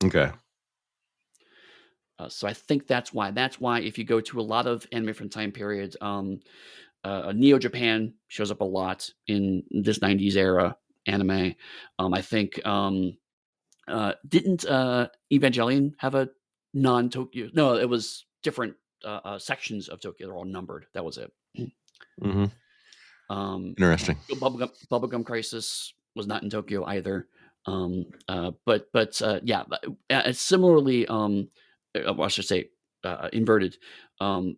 Okay. So I think that's why. That's why if you go to a lot of anime from time periods, Neo Japan shows up a lot in this 90s era anime. I think didn't Evangelion have a non-Tokyo? No, it was different sections of Tokyo. They're all numbered. That was it. Mhm. Um, Interesting. Bubblegum Crisis was not in Tokyo either. Yeah, similarly, well, I should say inverted. Um,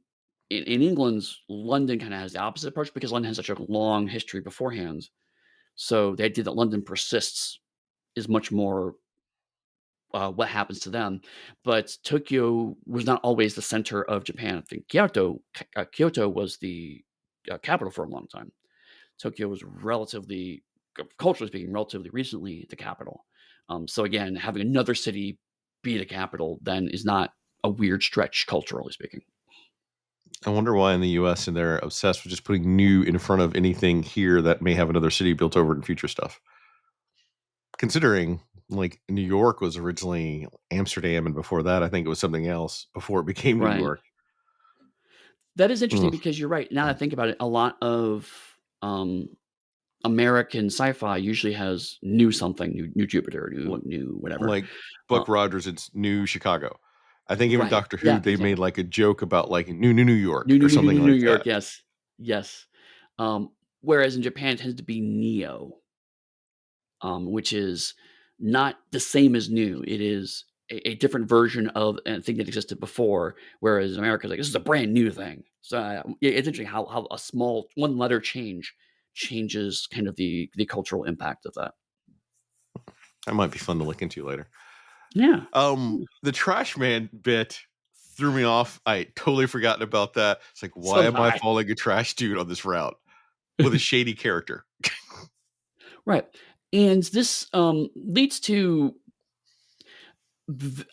in England, London kind of has the opposite approach because London has such a long history beforehand. So the idea that London persists is much more what happens to them. But Tokyo was not always the center of Japan. I think Kyoto was the capital for a long time. Tokyo was relatively culturally speaking, relatively recently the capital. So again, having another city be the capital then is not a weird stretch culturally speaking. I wonder why in the US and they're obsessed with just putting new in front of anything here that may have another city built over it in future stuff. Considering like New York was originally Amsterdam, and before that, I think it was something else before it became New Right. York. That is interesting Mm, because you're right. Now that I think about it, a lot of um, American sci-fi usually has new something, new Jupiter, li new whatever. like Uh, Buck Rogers, it's New Chicago. I think even right. Doctor Who, Yeah. they made, Exactly. like, a joke about, like, New York or something New like York. that. Yes. Yes. Whereas in Japan, it tends to be Neo, which is not the same as new. It is a different version of a thing that existed before. Whereas America's like, this is a brand new thing. So it's interesting how a small one letter change changes kind of the cultural impact of that. That might be fun to look into later. Yeah. The trash man bit threw me off. I totally forgotten about that. It's like, So why did am I I. following a trash dude on this route with a shady character? Right. And this leads to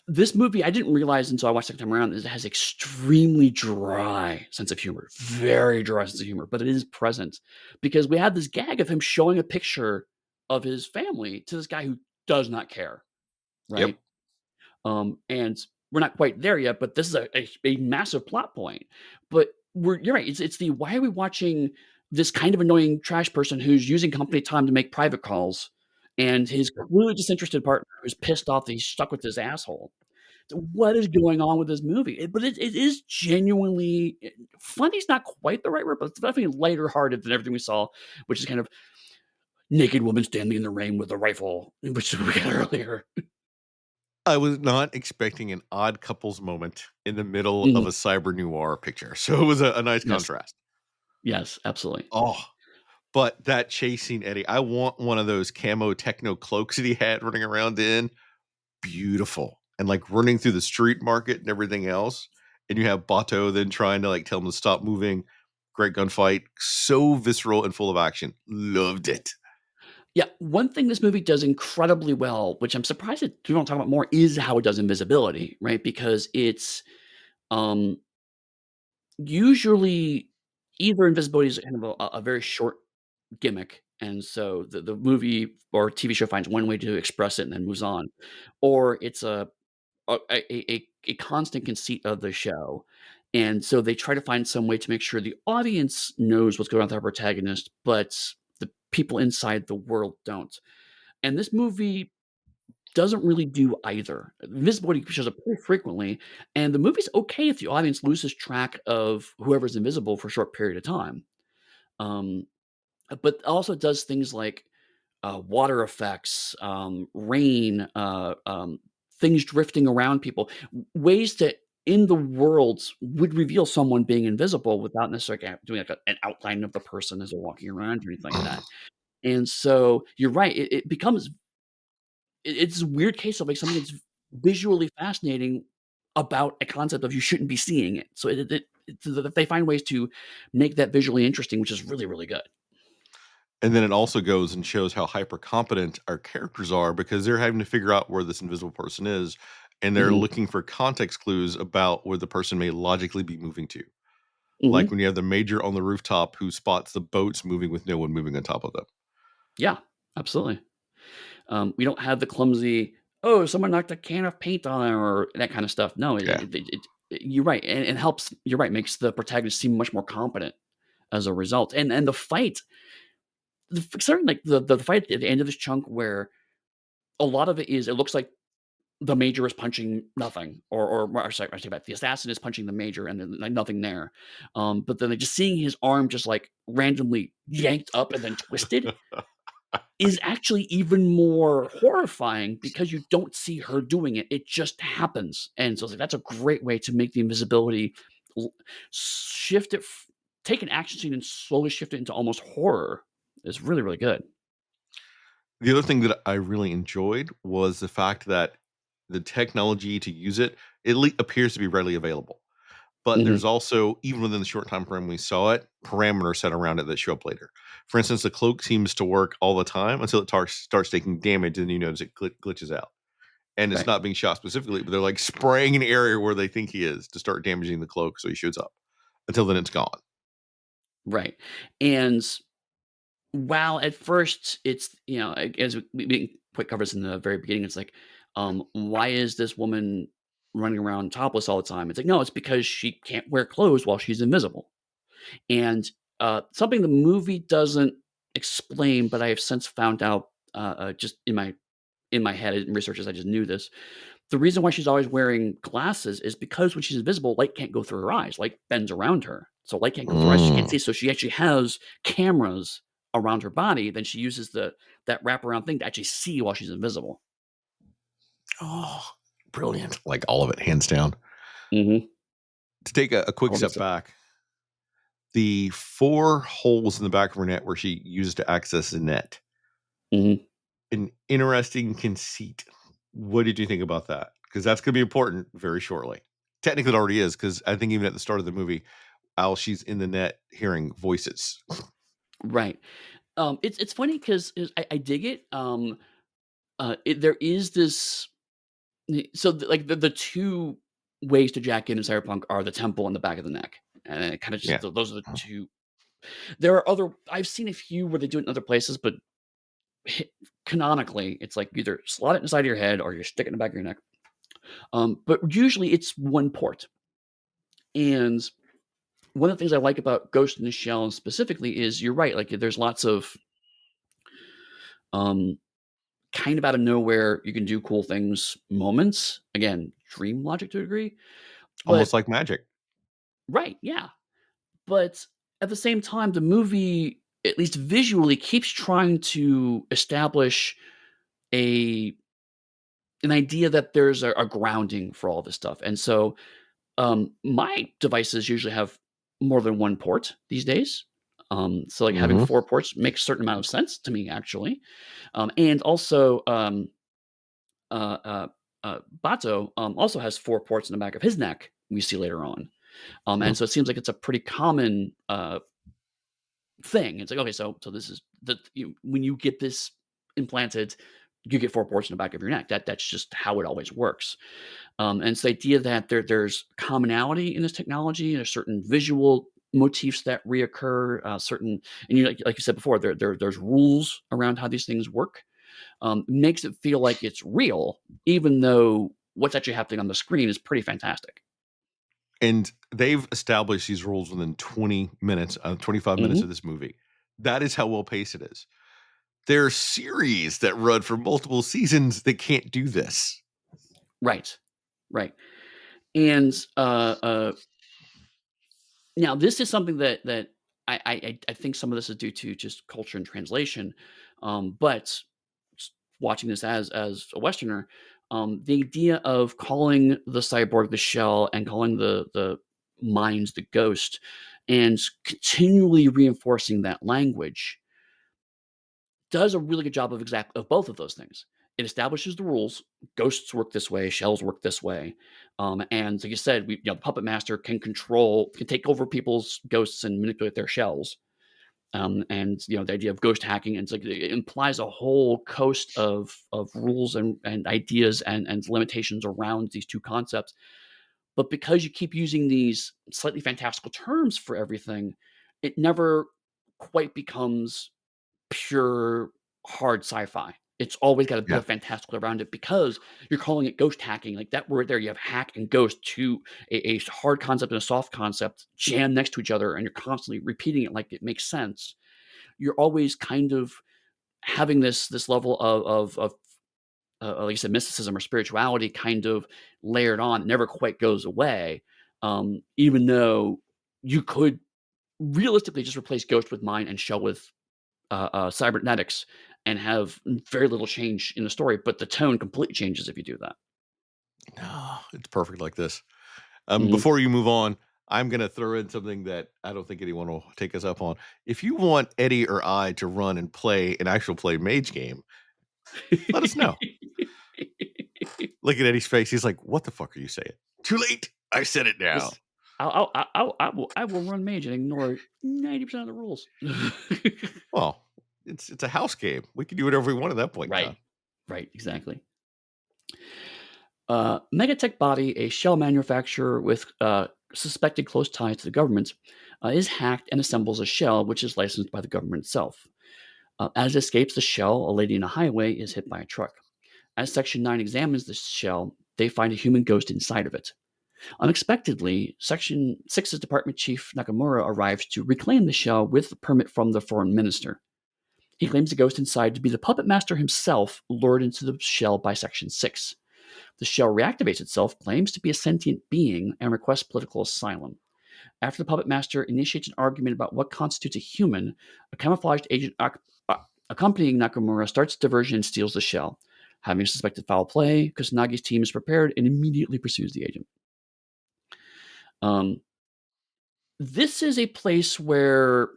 this movie. I didn't realize until I watched it second time around is it has extremely dry sense of humor, very dry sense of humor, but it is present because we had this gag of him showing a picture of his family to this guy who does not care, Yep. right? And we're not quite there yet, but this is a massive plot point. But you're right. It's the why are we watching this kind of annoying trash person who's using company time to make private calls, and his clearly disinterested partner who's pissed off that he's stuck with this asshole. So what is going on with this movie? But it is genuinely funny's not quite the right word, but it's definitely lighter hearted than everything we saw, which is kind of naked woman standing in the rain with a rifle, which we got earlier. I was not expecting an odd couples moment in the middle of Mhm. a cyber noir picture. So it was a nice Yes. contrast. Yes, absolutely. Oh, but that chasing Eddie, I want one of those camo techno cloaks that he had running around in. Beautiful. And like running through the street market and everything else. And you have Bato then trying to like tell him to stop moving. Great gunfight. So visceral and full of action. Loved it. Yeah, one thing this movie does incredibly well, which I'm surprised that we don't talk about more, is how it does invisibility, right? Because it's um, usually either invisibility is kind of a very short gimmick, and so the movie or TV show finds one way to express it and then moves on, or it's a constant conceit of the show, and so they try to find some way to make sure the audience knows what's going on with our protagonist, but the people inside the world don't. And this movie doesn't really do either. Invisibility shows up pretty frequently, and the movie's okay if the audience loses track of whoever's invisible for a short period of time. Um, but also does things like water effects, rain, things drifting around people, ways that in the world would reveal someone being invisible without necessarily doing like an outline of the person as they're walking around or anything like that. And so you're right; it becomes it's a weird case of, like, something that's visually fascinating about a concept of you shouldn't be seeing it. So they find ways to make that visually interesting, which is really, really good. And then it also goes and shows how hyper competent our characters are because they're having to figure out where this invisible person is. And they're Mhm, looking for context clues about where the person may logically be moving to. Like mhm. when you have the major on the rooftop who spots the boats moving with no one moving on top of them. Yeah, absolutely. We don't have the clumsy, "Oh, someone knocked a can of paint on it," or that kinda stuff. No, Yeah. you're right, and it helps you're right, makes the protagonist seem much more competent as a result. And the fight, certain like, the fight at the end of this chunk where a lot of it is it looks like the major is punching nothing, or sorry, I take back. The assassin is punching the major, and then like nothing there. But then just seeing his arm just like randomly yanked up and then twisted is actually even more horrifying because you don't see her doing it. It just happens, and so it's like that's a great way to make the invisibility l- shift it, take an action scene and slowly shift it into almost horror. Is really really good. The other thing that I really enjoyed was the fact that the technology to use it, appears to be readily available. But Mhm. there's also, even within the short time frame we saw it, parameters set around it that show up later. For instance, the cloak seems to work all the time until it starts taking damage, and you notice it glitches out. And it's Right. not being shot specifically, but they're like spraying an area where they think he is to start damaging the cloak so he shoots up. Until then, it's gone. Right. And while at first it's, as we quick covers in the very beginning, it's like, why is this woman running around topless all the time? It's like, no, it's because she can't wear clothes while she's invisible. And something the movie doesn't explain, but I have since found out just in my head in research as I just knew this. The reason why she's always wearing glasses is because when she's invisible, light can't go through her eyes. Light bends around her. So light can't go through her eyes. She can't Mm. see. So she actually has cameras around her body. Then she uses that wraparound thing to actually see while she's invisible. Oh, brilliant. Like all of it, hands down. Mhm. To take a quick All of step it's back, the 4 holes in the back of her net where she uses to access the net, mhm. an interesting conceit. What did you think about that? Because that's going to be important very shortly. Technically, it already is, because I think even at the start of the movie, while she's in the net hearing voices. Right. It's funny because I dig it. There is this. So the two ways to jack in Cyberpunk are the temple and the back of the neck, and it kind of just Yeah. those are the two. There are other. I've seen a few where they do it in other places, but canonically, it's like either slot it inside your head or you stick it in the back of your neck. But usually it's one port. And one of the things I like about Ghost in the Shell specifically is you're right. Like there's lots of um, kind of out of nowhere, you can do cool things moments. Again, dream logic to a degree. Almost But like magic. right, yeah. But at the same time, the movie, at least visually, keeps trying to establish a an idea that there's a grounding for all this stuff. And so my devices usually have more than one port these days. So like having Mhm. four ports makes a certain amount of sense to me actually. And also uh, uh, Bato also has four ports in the back of his neck. We see later on, Mm. and so it seems like it's a pretty common thing. It's like okay, so this is when you get this implanted, you get four ports in the back of your neck. That's just how it always works. And it's the idea that there's commonality in this technology. There's certain visual motifs that reoccur. Certain, and like you said before, there's rules around how these things work. Makes it feel like it's real, even though what's actually happening on the screen is pretty fantastic. And they've established these rules within 20 minutes, 25 minutes of Hmm. this movie. That is how well paced it is. There are series that run for multiple seasons that can't do this. Right, right. And now this is something that I think some of this is due to just culture and translation, but watching this as a Westerner, the idea of calling the cyborg the shell and calling the minds the ghost, and continually reinforcing that language does a really good job of both of those things. It establishes the rules. Ghosts work this way. Shells work this way. And like you said, the puppet master can take over people's ghosts and manipulate their shells. And the idea of ghost hacking, and it's like it implies a whole host of rules and ideas and limitations around these two concepts. But because you keep using these slightly fantastical terms for everything, it never quite becomes pure hard sci-fi. It's always got a bit Yeah. of fantastical around it because you're calling it ghost hacking. Like that word there, you have hack and ghost, to a hard concept and a soft concept jammed next to each other, and you're constantly repeating it like it makes sense. You're always kind of having this level of like I said, mysticism or spirituality kind of layered on. It never quite goes away, even though you could realistically just replace ghost with mind and shell with cybernetics and have very little change in the story, but the tone completely changes if you do that. No, it's perfect like this. Mhm. Before you move on, I'm gonna throw in something that I don't think anyone will take us up on. If you want Eddie or I to run and play an actual play mage game, let us know. Look at Eddie's face. He's like, "What the fuck are you saying?" Too late. I said it now. This I will run mage and ignore 90% of the rules. Well, it's a house game. We can do whatever we want at that point in time. Right. Right, exactly. Megatech Body, a shell manufacturer with suspected close ties to the government, is hacked and assembles a shell which is licensed by the government itself. As it escapes the shell, a lady in a highway is hit by a truck. As Section 9 examines the shell, they find a human ghost inside of it. Unexpectedly, Section 6's Department Chief Nakamura arrives to reclaim the shell with a permit from the foreign minister. He claims the ghost inside to be the puppet master himself, lured into the shell by Section 6. The shell reactivates itself, claims to be a sentient being, and requests political asylum. After the puppet master initiates an argument about what constitutes a human, a camouflaged agent accompanying Nakamura starts a diversion and steals the shell. Having suspected foul play, Kusanagi's team is prepared and immediately pursues the agent. Um, this is a place where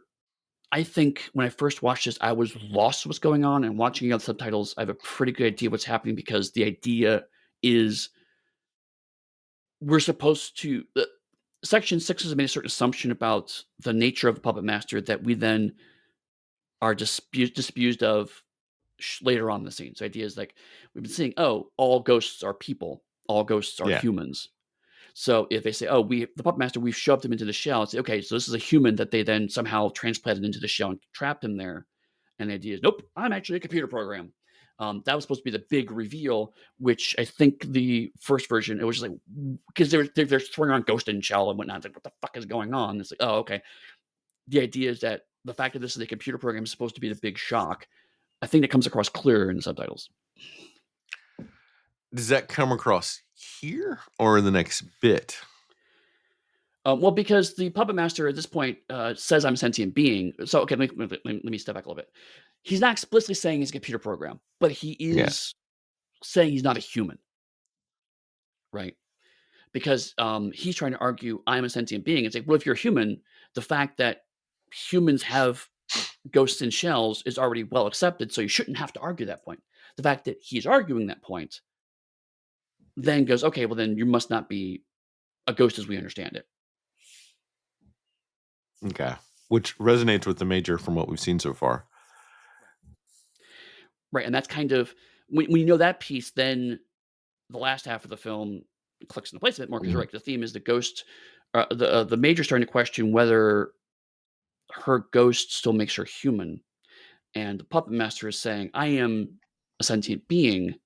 I think when I first watched this, I was lost what's going on, and watching it on subtitles, I have a pretty good idea what's happening because the idea is we're supposed to. Section 6 has made a certain assumption about the nature of the puppet master that we then are disabused of later on in the scene. So, idea is like we've been seeing, oh, all ghosts are people, all ghosts are Yeah. humans. So if they say, "Oh, the puppet master, we've shoved him into the shell," and say, "Okay, so this is a human that they then somehow transplanted into the shell and trapped him there." And the idea is, "Nope, I'm actually a computer program." That was supposed to be the big reveal, which I think the first version it was just like because they're throwing around ghost and shell and whatnot. It's like, what the fuck is going on? It's like, oh, okay. The idea is that the fact that this is a computer program is supposed to be the big shock. I think that comes across clearer in the subtitles. Does that come across here or in the next bit? Well, because the puppet master at this point says I'm a sentient being. So, okay, let me step back a little bit. He's not explicitly saying he's a computer program, but he Yeah. is saying he's not a human, right? Because he's trying to argue I'm a sentient being. It's like, well, if you're a human, the fact that humans have ghosts and shells is already well accepted, so you shouldn't have to argue that point. The fact that he's arguing that point then goes, okay, well, then you must not be a ghost as we understand it. Okay. Which resonates with the major from what we've seen so far. Right, and that's kind of when you know that piece, then the last half of the film clicks into place a bit more because you're Mhm. right. The theme is the ghost. The major starting to question whether her ghost still makes her human, and the puppet master is saying, "I am a sentient being,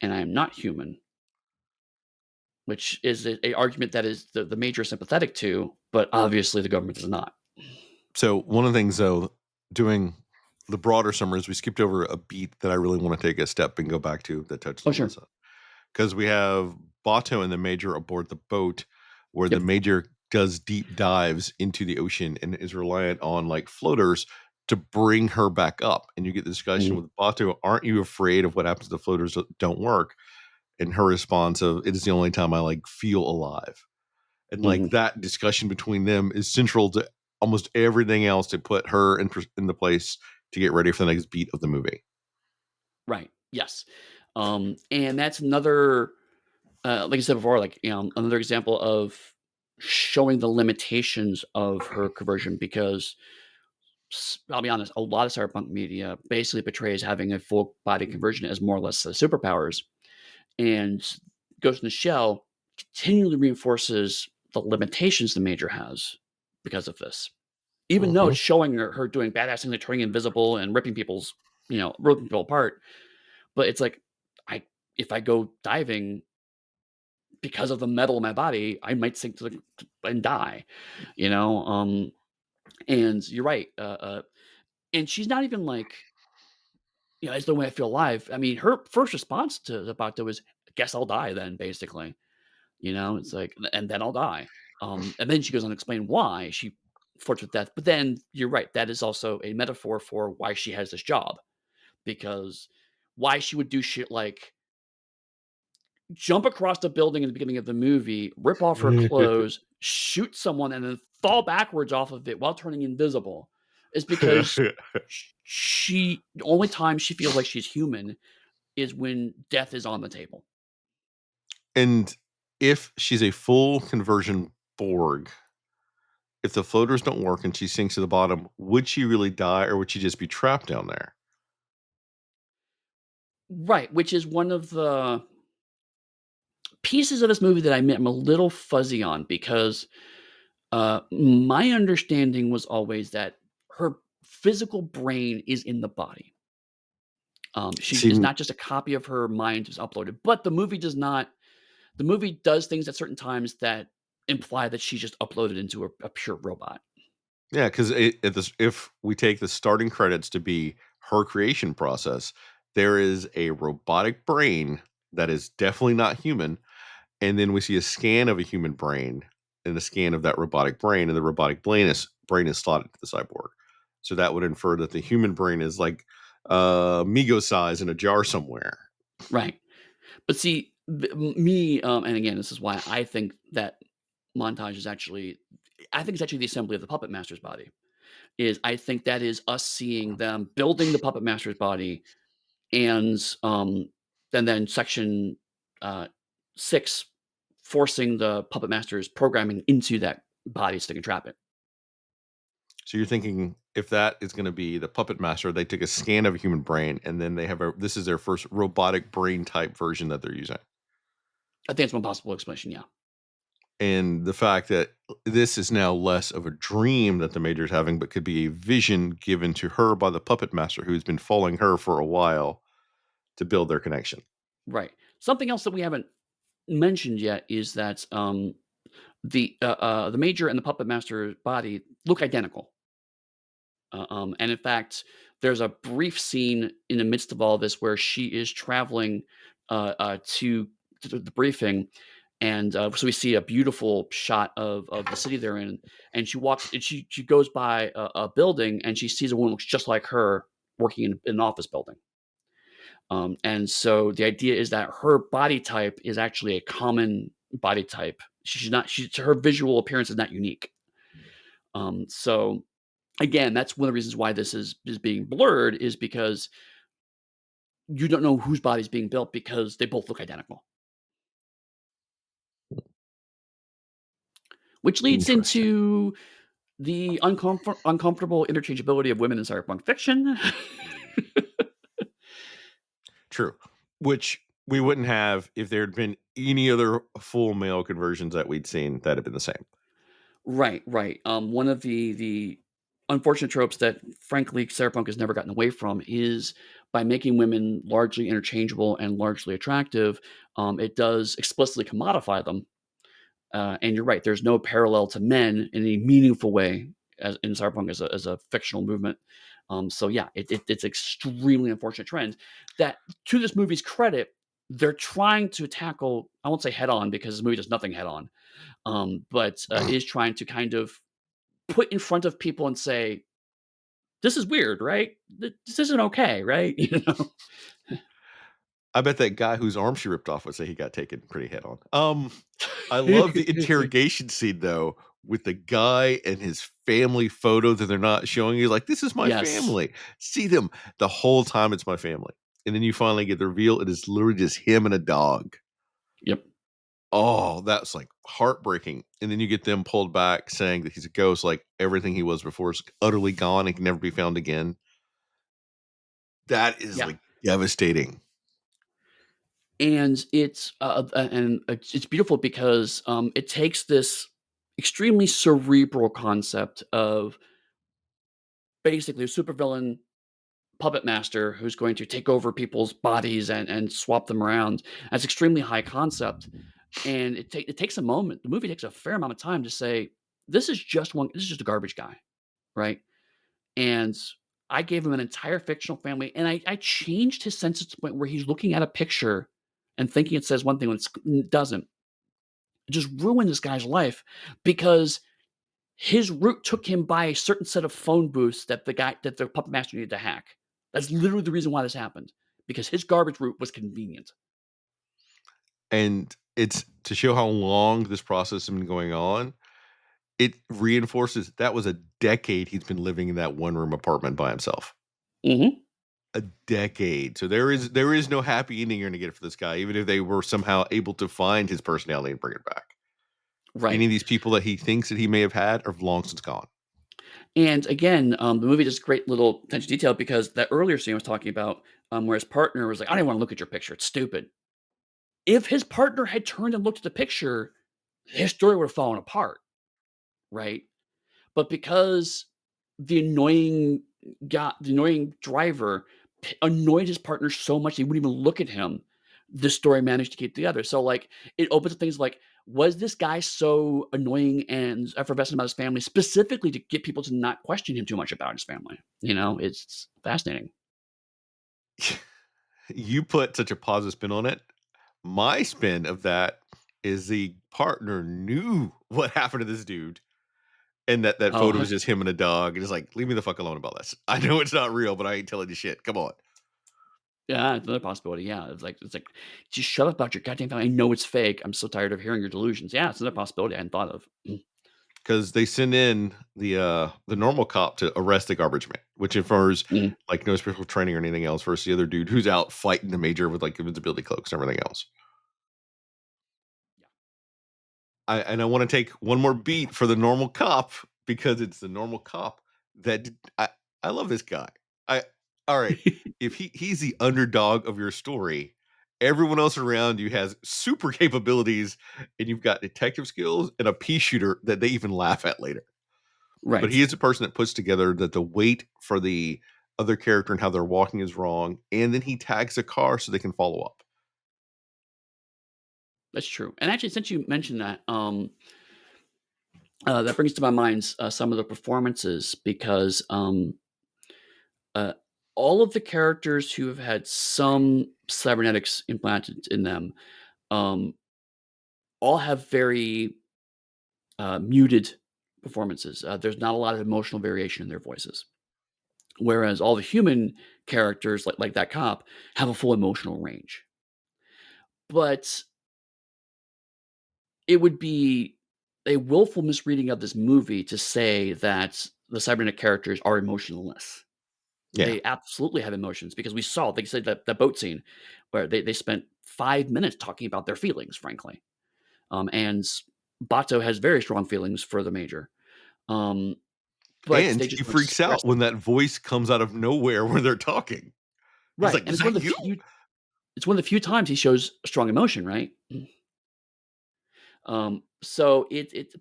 and I am not human," which is a argument that is the major is sympathetic to, but obviously the government is not. So one of the things though, doing the broader summaries, we skipped over a beat that I really want to take a step and go back to that touches Oh, on sure. this. Because we have Bato and the major aboard the boat where the Yep. major does deep dives into the ocean and is reliant on like floaters to bring her back up. And you get the discussion Mhm. with Bato, aren't you afraid of what happens if the floaters don't work? And her response of, it is the only time I like feel alive. And like Mhm. that discussion between them is central to almost everything else to put her in the place to get ready for the next beat of the movie. Right. Yes. And that's another like I said before, like, another example of showing the limitations of her conversion because I'll be honest, a lot of cyberpunk media basically portrays having a full body conversion as more or less superpowers. And Ghost in the Shell continually reinforces the limitations the Major has because of this. Even though Hmm. it's showing her doing badass things like turning invisible and ripping people apart. But it's like, I if I go diving because of the metal in my body, I might sink and die, you know? And you're right. And she's not even like, "It's the way I feel alive." I mean, her first response to the Bato was, "Guess I'll die then," basically. It's like, "And then I'll die." And then she goes on to explain why she flirts with death. But then you're right. That is also a metaphor for why she has this job because why she would do shit like jump across the building in the beginning of the movie, rip off her clothes, shoot someone, and then fall backwards off of it while turning invisible is because the only time she feels like she's human is when death is on the table. And if she's a full conversion Borg, if the floaters don't work and she sinks to the bottom, would she really die or would she just be trapped down there? Right, which is one of the pieces of this movie that I'm a little fuzzy on because, my understanding was always that her physical brain is in the body. She is See, not just a copy of her mind is uploaded, but the movie does not. The movie does things at certain times that imply that she's just uploaded into a pure robot. yeah, because if we take the starting credits to be her creation process, there is a robotic brain that is definitely not human, and then we see a scan of a human brain and a scan of that robotic brain, and the robotic brain is slotted to the cyborg. So that would infer that the human brain is like Migo size in a jar somewhere. Right. But see, me, and again, this is why I think that montage is actually I think it's actually the assembly of the puppet master's body. Is I think that is us seeing them building the puppet master's body and, then section, uh, 6 forcing the puppet master's programming into that body so they can trap it. So you're thinking if that is going to be the puppet master, they took a scan of a human brain, and then they have this is their first robotic brain type version that they're using. I think it's one possible explanation, yeah. And the fact that this is now less of a dream that the major is having, but could be a vision given to her by the puppet master who's been following her for a while to build their connection. Right. Something else that we haven't mentioned yet is that, the major and the puppet master's body look identical. And in fact, there's a brief scene in the midst of all this where she is traveling to the briefing, and so we see a beautiful shot of the city they're in, and she walks, and she goes by a building, and she sees a woman who looks just like her working in an office building. And so the idea is that her body type is actually a common body type. She's not. She's her visual appearance is not unique. So again, that's one of the reasons why this is being blurred is because you don't know whose body's being built because they both look identical. Which leads Interesting. into the uncomfortable interchangeability of women in cyberpunk fiction. True. Which we wouldn't have if there had been any other full male conversions that we'd seen that had been the same. Right, right. One of the unfortunate tropes that frankly cyberpunk has never gotten away from is by making women largely interchangeable and largely attractive, it does explicitly commodify them. And you're right, there's no parallel to men in a meaningful way as in cyberpunk as a fictional movement. So yeah, it's extremely unfortunate trend that, to this movie's credit, they're trying to tackle. I won't say head on because the movie does nothing head on, but is trying to kind of put in front of people and say, "This is weird, right? This isn't okay, right?" You know? I bet that guy whose arm she ripped off would say he got taken pretty head on. I love the interrogation scene though, with the guy and his family photo that they're not showing you. Like, this is my Yes. family. See them the whole time. It's my family, and then you finally get the reveal. It is literally just him and a dog. Yep. Oh, that's like heartbreaking. And then you get them pulled back saying that he's a ghost, like everything he was before is utterly gone and can never be found again. That is Yeah. like devastating. And it's beautiful because, it takes this extremely cerebral concept of basically a supervillain puppet master who's going to take over people's bodies and swap them around. That's extremely high concept, and it takes a moment. The movie takes a fair amount of time to say, this is just a garbage guy, right? And I gave him an entire fictional family, and I changed his senses to the point where he's looking at a picture and thinking it says one thing when it doesn't. It just ruined this guy's life because his route took him by a certain set of phone booths that the puppet master needed to hack. That's literally the reason why this happened, because his garbage route was convenient. And it's to show how long this process has been going on. It reinforces that was a decade he's been living in that one-room apartment by himself. Mhm. A decade. So there is no happy ending you're gonna get for this guy, even if they were somehow able to find his personality and bring it back. Right. Any of these people that he thinks that he may have had are long since gone. And again, the movie does great little attention to detail because that earlier scene I was talking about, where his partner was like, "I don't want to look at your picture. It's stupid." If his partner had turned and looked at the picture, his story would have fallen apart, right? But because the annoying driver annoyed his partner so much he wouldn't even look at him, the story managed to keep together. So, like, it opens up things like, was this guy so annoying and effervescent about his family specifically to get people to not question him too much about his family? It's fascinating. You put such a positive spin on it. My spin of that is the partner knew what happened to this dude, and that photo Oh, was just him and a dog, and it's like, "Leave me the fuck alone about this. I know it's not real, but I ain't telling you shit. Come on." yeah, it's another possibility. Yeah, it's like, just shut up about your goddamn family. I know it's fake. I'm so tired of hearing your delusions. Yeah, it's another possibility I hadn't thought of. Because they send in the normal cop to arrest the garbage man, which infers, Mm. like, no special training or anything else versus the other dude who's out fighting the major with, like, invincibility cloaks and everything else. I wanna take one more beat for the normal cop because it's the normal cop that did I love this guy. I Alright, if he's the underdog of your story, everyone else around you has super capabilities, and you've got detective skills and a pea shooter that they even laugh at later. But he Right. is the person that puts together that the weight for the other character and how they're walking is wrong, and then he tags a car so they can follow up. That's true. And actually, since you mentioned that, that brings to my mind some of the performances because uh, all of the characters who have had some cybernetics implanted in them um, all have very muted performances. There's not a lot of emotional variation in their voices, whereas all the human characters, like that cop, have a full emotional range. But it would be a willful misreading of this movie to say that the cybernetic characters are emotionless. Yeah, They absolutely have emotions because we saw, like I said, that boat scene where they spent 5 minutes talking about their feelings, frankly. And Bato has very strong feelings for the major. Um, but and they he just don't freaks express out them. when that voice comes out of nowhere when they're talking. He's Right, like, and "Is that you?" it's one of the few times he shows strong emotion, right? So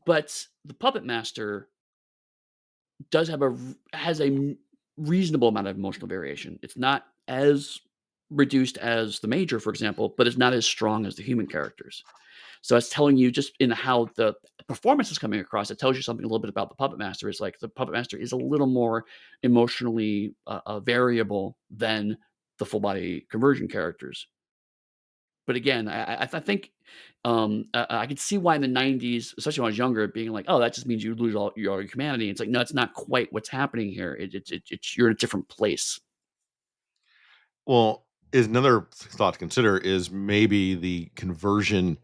but the puppet master does have has a reasonable amount of emotional variation. It's not as reduced as the major, for example, but it's not as strong as the human characters. So it's telling you just in how the performance is coming across. It tells you something a little bit about the puppet master. Is like the puppet master is a little more emotionally variable than the full body conversion characters. But again, I think I could see why in the '90s, especially when I was younger, being like, "Oh, that just means you lose all your humanity." It's like, no, it's not quite what's happening here. It's you're in a different place. Well, is another thought to consider is maybe the conversion,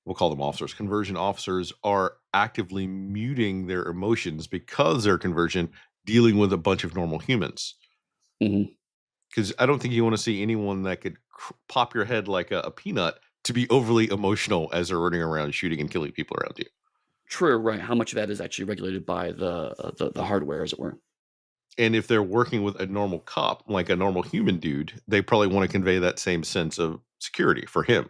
we'll call them officers. Conversion officers are actively muting their emotions because their conversion dealing with a bunch of normal humans. Mhm. Because I don't think you want to see anyone that could pop your head like a peanut to be overly emotional as they're running around shooting and killing people around you. True, right? How much of that is actually regulated by the hardware, as it were? And if they're working with a normal cop, like a normal human dude, they probably want to convey that same sense of security for him.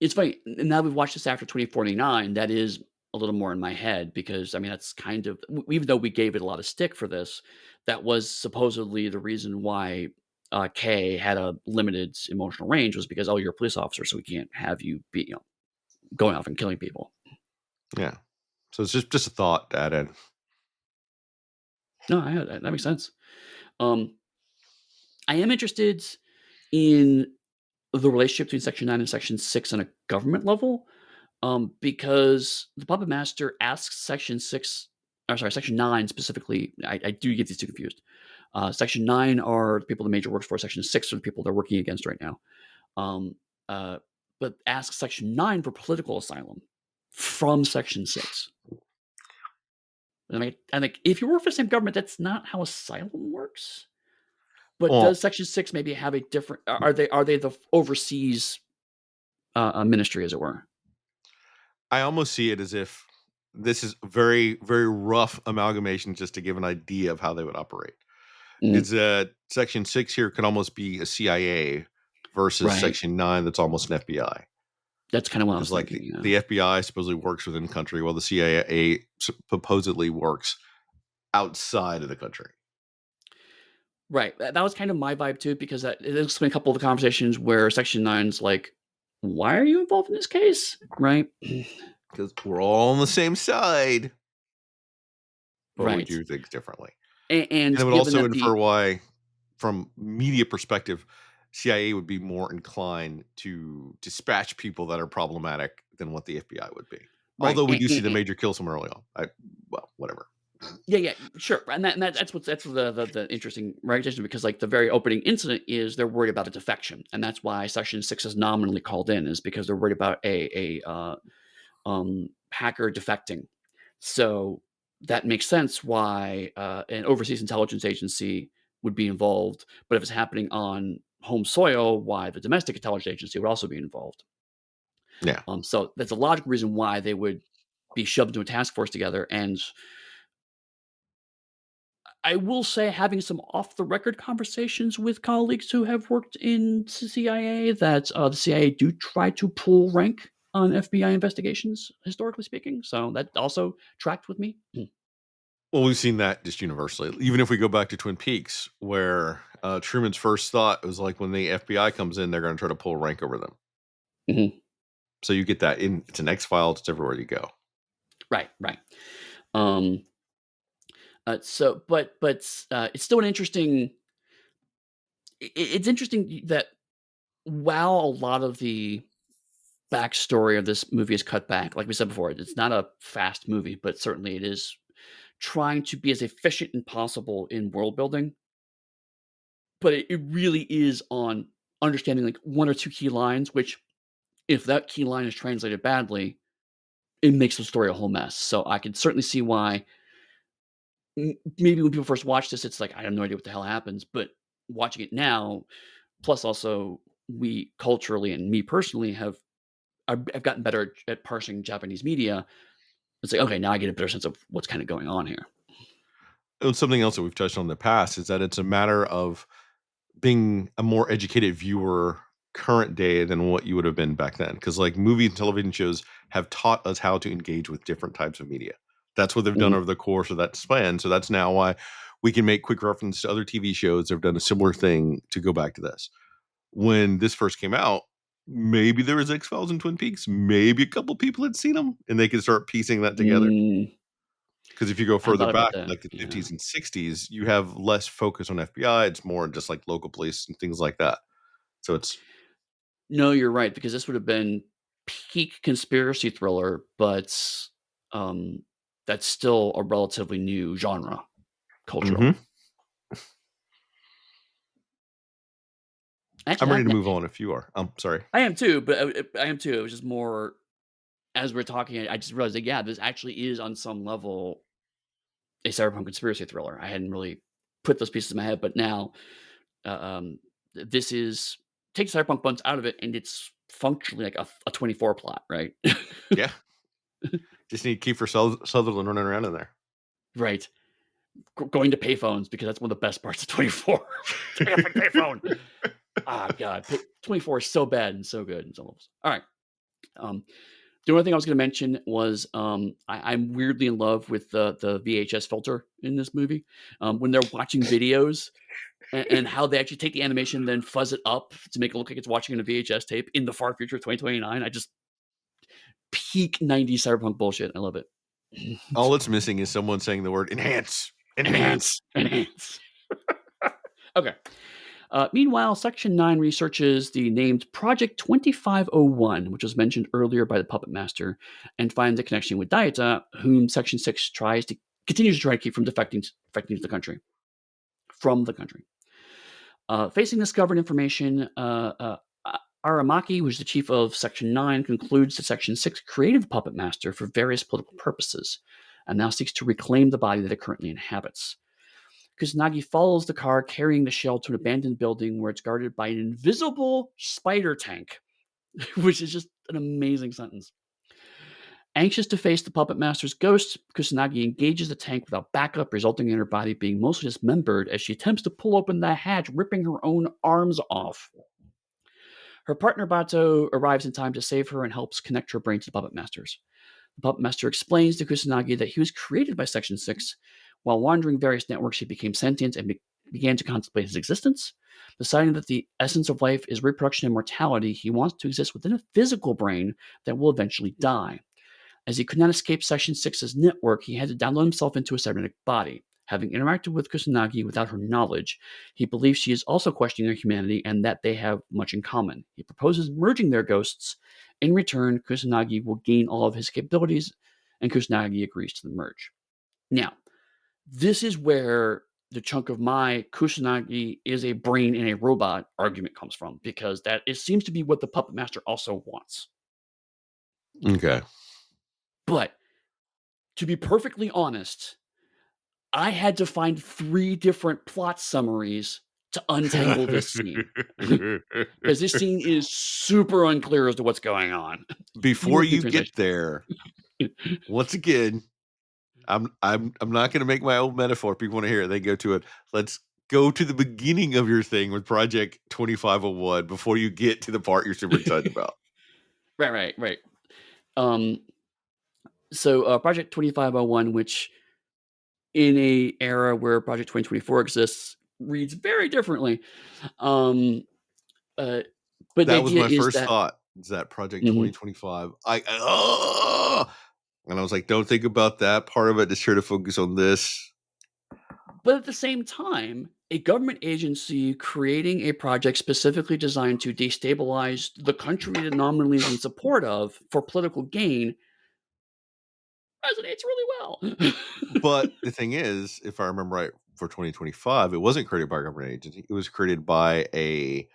It's funny, and now we've watched this after 2049, that is a little more in my head because, I mean, that's kind of even though we gave it a lot of stick for this, that was supposedly the reason why, Kay had a limited emotional range was because, "Oh, you're a police officer, so we can't have you be, going off and killing people." Yeah. So it's just a thought to add in. No, that makes sense. Um, I am interested in the relationship between Section 9 and Section 6 on a government level. Because the puppet master asks Section 6 or sorry, Section 9 specifically. I do get these 2 confused. Section 9 are the people the major works for. Section 6 are the people they're working against right now. Um, uh, but asks Section 9 for political asylum from Section 6. And I think if you work for the same government, that's not how asylum works. But does Well, Section 6 maybe have a different are they the overseas, ministry, as it were? I almost see it as if this is very, very rough amalgamation just to give an idea of how they would operate. Mm, Is that Section 6 here could almost be a CIA versus right. Section 9 that's almost an FBI. That's kinda what I was Because like thinking, yeah. the FBI supposedly works within the country while the CIA supposedly works outside of the country. Right, that was kind of my vibe too, because there's been a couple of the conversations where Section Nine's like, "Why are you involved in this case?" Right? Because we're all on the same side, but we Right. do things differently. And it And would given also that infer why, from media perspective, CIA would be more inclined to dispatch people that are problematic than what the FBI would be. right, Although we do see the major kill some early on. Well, whatever. yeah, yeah, sure, that's the interesting right, because, like, the very opening incident is they're worried about a defection, and that's why Section 6 is nominally called in, is because they're worried about hacker defecting. So, that makes sense why, an overseas intelligence agency would be involved, but if it's happening on home soil, why the domestic intelligence agency would also be involved. Yeah. So that's a logical reason why they would be shoved into a task force together, and I will say, having some off the record conversations with colleagues who have worked in CIA, that the CIA do try to pull rank on FBI investigations, historically speaking. So that also tracked with me. Well, we've seen that just universally. Even if we go back to Twin Peaks, where Truman's first thought was like when the FBI comes in, they're going to try to pull rank over them. Mhm. So you get that in it's an X Files, it's everywhere you go. Right, right. Um, but it's still an interesting. It's interesting that while a lot of the backstory of this movie is cut back, like we said before, it's not a fast movie, but certainly it is trying to be as efficient and possible in world building, but it really is on understanding like one or two key lines, which if that key line is translated badly, it makes the story a whole mess. So I can certainly see why maybe when people first watch this, it's like, I have no idea what the hell happens. But watching it now, plus also we culturally and me personally have gotten better at parsing Japanese media. It's like, okay, now I get a better sense of what's kind of going on here. And something else that we've touched on in the past is that it's a matter of being a more educated viewer current day than what you would have been back then. Because like movie and television shows have taught us how to engage with different types of media. That's what they've done Mhm. over the course of that span. So that's now why we can make quick reference to other TV shows that have done a similar thing to go back to this. When this first came out, maybe there was X Files and Twin Peaks. Maybe a couple people had seen them, and they could start piecing that together. Mm, Because if you go I hadn't further thought about back, that. like the Yeah. 50s and 60s, you have less focus on FBI. It's more just like local police and things like that. So it's No, you're right, because this would have been peak conspiracy thriller, but, um, that's still a relatively new genre, cultural. mhm. Actually, I'm ready that to that move on if you are. Sorry. I am too, but, I am too. It was just more as we're talking, I just realized that, yeah, this actually is on some level a cyberpunk conspiracy thriller. I hadn't really put those pieces in my head, but now, uh, um, this is take cyberpunk buns out of it, and it's functionally like a 24 plot, right? Yeah. Just need Kiefer Sutherland running around in there. Right. Going to payphones because that's one of the best parts of 24. Take a payphone. Ah, God, 24 is so bad and so good in some levels. All right. Um, the only thing I was going to mention was I'm weirdly in love with the VHS filter in this movie. When they're watching videos and how they actually take the animation, then fuzz it up to make it look like it's watching in a VHS tape in the far future of 2029. I just peak 90s cyberpunk bullshit. I love it. All it's missing is someone saying the word enhance, enhance. Enhance, enhance. Okay. Meanwhile, Section 9 researches the named Project 2501, which was mentioned earlier by the Puppet Master, and finds a connection with Dieta, whom Section 6 continues to try to keep from defecting to the country. From the country. Facing discovered information, Aramaki, who's the chief of Section 9, concludes that Section 6 created the Puppet Master for various political purposes, and now seeks to reclaim the body that it currently inhabits. Kusanagi follows the car carrying the shell to an abandoned building where it's guarded by an invisible spider tank, which is just an amazing sentence. Anxious to face the puppet master's ghost, Kusanagi engages the tank without backup, resulting in her body being mostly dismembered as she attempts to pull open the hatch, ripping her own arms off. Her partner Bato arrives in time to save her and helps connect her brain to the puppet master's. The puppet master explains to Kusanagi that he was created by Section 6. While wandering various networks, he became sentient and began to contemplate his existence. Deciding that the essence of life is reproduction and mortality, he wants to exist within a physical brain that will eventually die. As he could not escape Section 6's network, he had to download himself into a cybernetic body. Having interacted with Kusanagi without her knowledge, he believes she is also questioning their humanity and that they have much in common. He proposes merging their ghosts. In return, Kusanagi will gain all of his capabilities, and Kusanagi agrees to the merge. Now, this is where the chunk of my Kusanagi is a brain in a robot argument comes from, because that it seems to be what the puppet master also wants. Okay. But to be perfectly honest, I had to find 3 different plot summaries to untangle this scene. Because this scene is super unclear as to what's going on, even Before with new you get translation. there, once again, I'm not gonna make my old metaphor. People wanna hear it, they go to it. Let's go to the beginning of your thing with Project 2501 before you get to the part you're super excited about. Right. Um, Project 2501, which in a era where Project 2024 exists, reads very differently. Um, uh, but the That was idea my is first that thought, is that Project Mhm. 2025. And I was like, "Don't think about that part of it, just try to focus on this." But at the same time, a government agency creating a project specifically designed to destabilize the country that nominally is in support of for political gain resonates really well. But the thing is, if I remember right, for 2025, it wasn't created by a government agency. It was created by a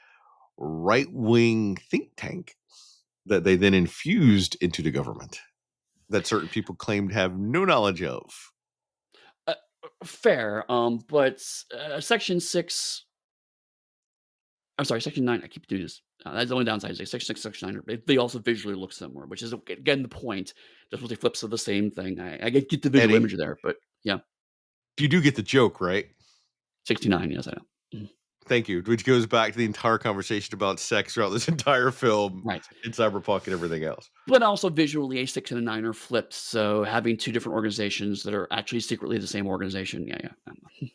right-wing think tank that they then infused into the government that certain people claimed to have no knowledge of. Uh, Fair, but Section 6 I'm sorry, Section 9, I keep doing this. That's the only downside is like Section 6, Section 9, they also visually look similar, which is, again, the point. Just really flips of the same thing. I get the visual Eddie, image there, but yeah, you do get the joke, right? 69, yes, I know. Mhm. Thank you. Which goes back to the entire conversation about sex throughout this entire film Right. in Cyberpunk and everything else. But also visually, a 6 and a 9 are flipped, so having 2 different organizations that are actually secretly the same organization, yeah.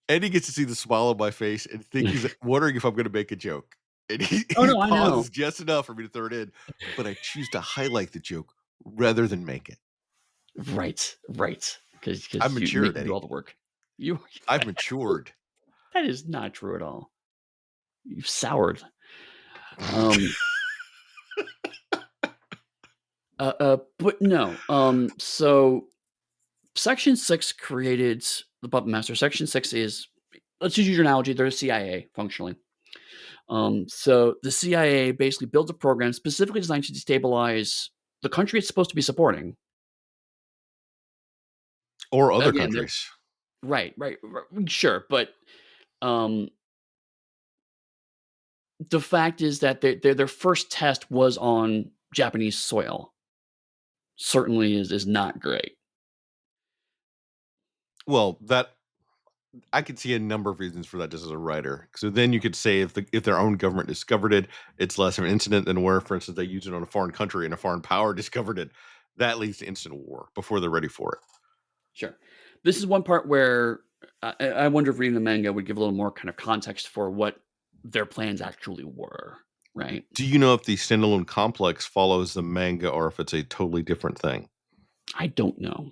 Eddie gets to see the smile on my face and think he's wondering if I'm going to make a joke. And Oh, he no, I pauses know. just enough for me to throw it in, but I choose to highlight the joke rather than make it. Right, I've because you make matured, me do Eddie. all the work. You I've matured. that is not true at all. You've soured. Um, but no, so Section 6 created the Puppet Master. Section 6 is, let's use your analogy, they're the CIA, functionally. So the CIA basically builds a program specifically designed to destabilize the country it's supposed to be supporting. Or other Again, they're countries. sure, but, um, the fact is that their first test was on Japanese soil. Certainly is not great. Well, that I could see a number of reasons for that just as a writer. So then you could say if their own government discovered it, it's less of an incident than where, for instance, they use it on a foreign country and a foreign power discovered it. That leads to instant war before they're ready for it. Sure. This is one part where I wonder if reading the manga would give a little more kind of context for what their plans actually were, right? Do you know if the standalone complex follows the manga or if it's a totally different thing? I don't know.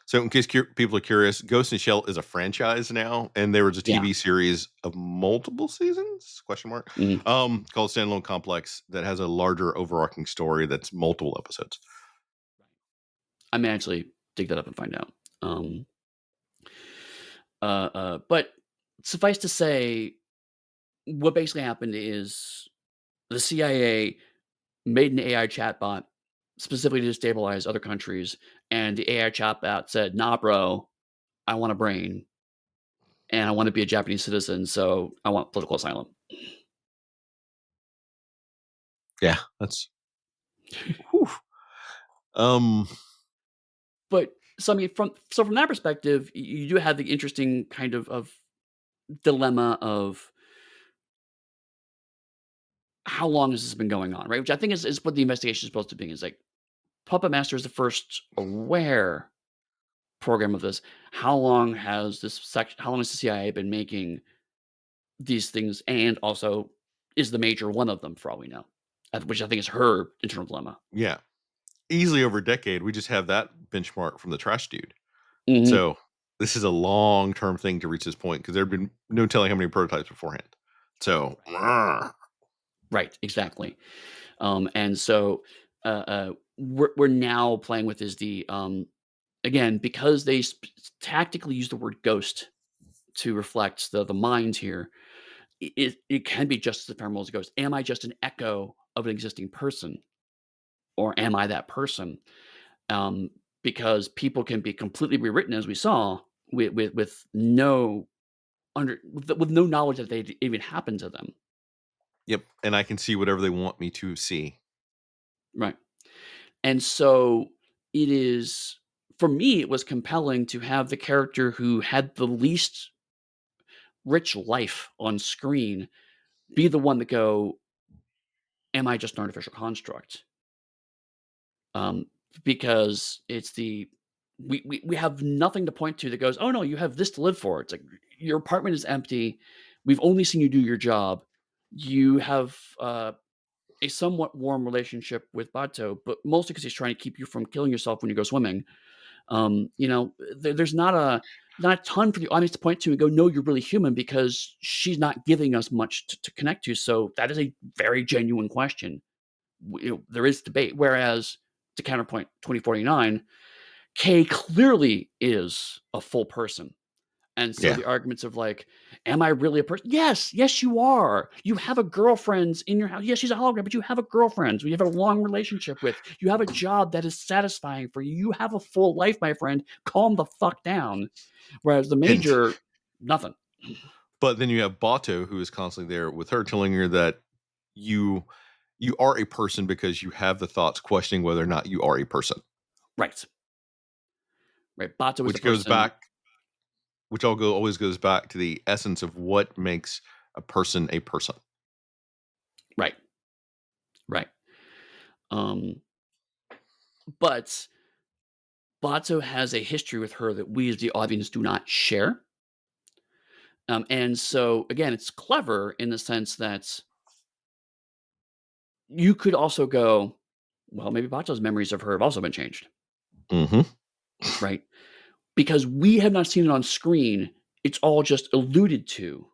So, in case people are curious, Ghost in the Shell is a franchise now, and there was a Yeah. TV series of multiple seasons? Question mark. Mhm. Called Standalone Complex that has a larger overarching story that's multiple episodes. I may actually dig that up and find out. But suffice to say, what basically happened is the CIA made an AI chatbot specifically to destabilize other countries, and the AI chatbot said, "Nah, bro, I want a brain, and I want to be a Japanese citizen, so I want political asylum." Yeah, that's whew. Um, But so I mean, from that perspective, you do have the interesting kind of dilemma of how long has this been going on, right? Which I think is what the investigation is supposed to be. Is like Puppet Master is the first aware program of this. How long has the CIA been making these things, and also is the major one of them for all we know, which I think is her internal dilemma. yeah, easily over a decade. We just have that benchmark from the trash dude. Mhm. So this is a long-term thing to reach this point because there have been no telling how many prototypes beforehand. So, Right, exactly. And so, we're now playing with is the, again, because they tactically use the word ghost to reflect the mind here, it can be just as ephemeral as a ghost. Am I just an echo of an existing person, or am I that person? Um, because people can be completely rewritten, as we saw, with no with no knowledge that they even happened to them. yep, and I can see whatever they want me to see. Right. And so it is for me, it was compelling to have the character who had the least rich life on screen be the one to go, "Am I just an artificial construct?" Um, because it's the we have nothing to point to that goes, "Oh, no, you have this to live for." It's like, "Your apartment is empty. We've only seen you do your job. You have, a somewhat warm relationship with Bato, but mostly because he's trying to keep you from killing yourself when you go swimming." There's not a ton for the audience to point to and go, "No, you're really human," because she's not giving us much to connect to. So that is a very genuine question. There is debate. Whereas to counterpoint 2049, Kay clearly is a full person. And so Yeah, the arguments of like, am I really a person? Yes, yes, you are. You have a girlfriend in your house. Yes, she's a hologram, but you have a girlfriend who you have a long relationship with. You have a job that is satisfying for you. You have a full life, my friend. Calm the fuck down. Whereas the and major, nothing. but then you have Bato who is constantly there with her telling her that you you are a person because you have the thoughts questioning whether or not you are a person, Right. Right. Bato was the which goes person. back which all go always goes back to the essence of what makes a person a person. Right. Right. Um, but Bato has a history with her that we as the audience do not share. And so again, it's clever in the sense that you could also go, well, maybe Bato's memories of her have also been changed, Mhm. right? Because we have not seen it on screen. It's all just alluded to.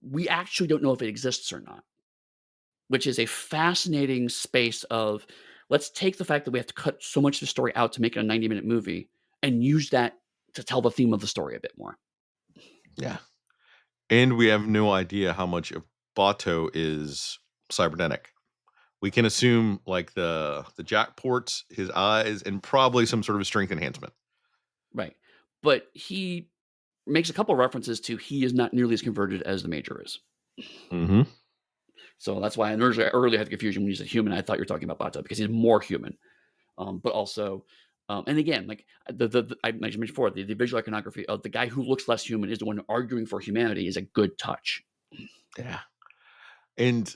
We actually don't know if it exists or not, which is a fascinating space of let's take the fact that we have to cut so much of the story out to make it a 90-minute movie and use that to tell the theme of the story a bit more. Yeah. And we have no idea how much of Bato is cybernetic. We can assume like the jack ports, his eyes, and probably some sort of strength enhancement. Right. But he makes a couple references to he is not nearly as converted as the major is. Mhm. So that's why I earlier had confusion when you said human. I thought you were talking about Bato because he's more human, but also, and again, like I mentioned before, the visual iconography of the guy who looks less human is the one arguing for humanity is a good touch. Yeah. And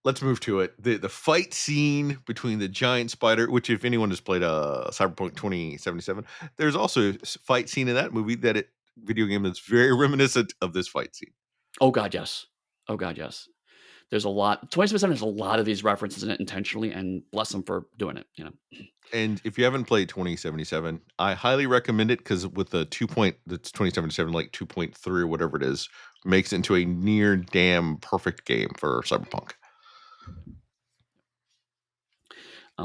let's move to it. The fight scene between the giant spider, which if anyone has played Cyberpunk 2077, there's also a fight scene in that movie video game that's very reminiscent of this fight scene. Oh god, yes. Oh god, yes. There's a lot. 27 has a lot of these references in it intentionally, and bless them for doing it. And if you haven't played 2077, I highly recommend it because with the 2077 like 2.3 or whatever it is, makes it into a near damn perfect game for Cyberpunk.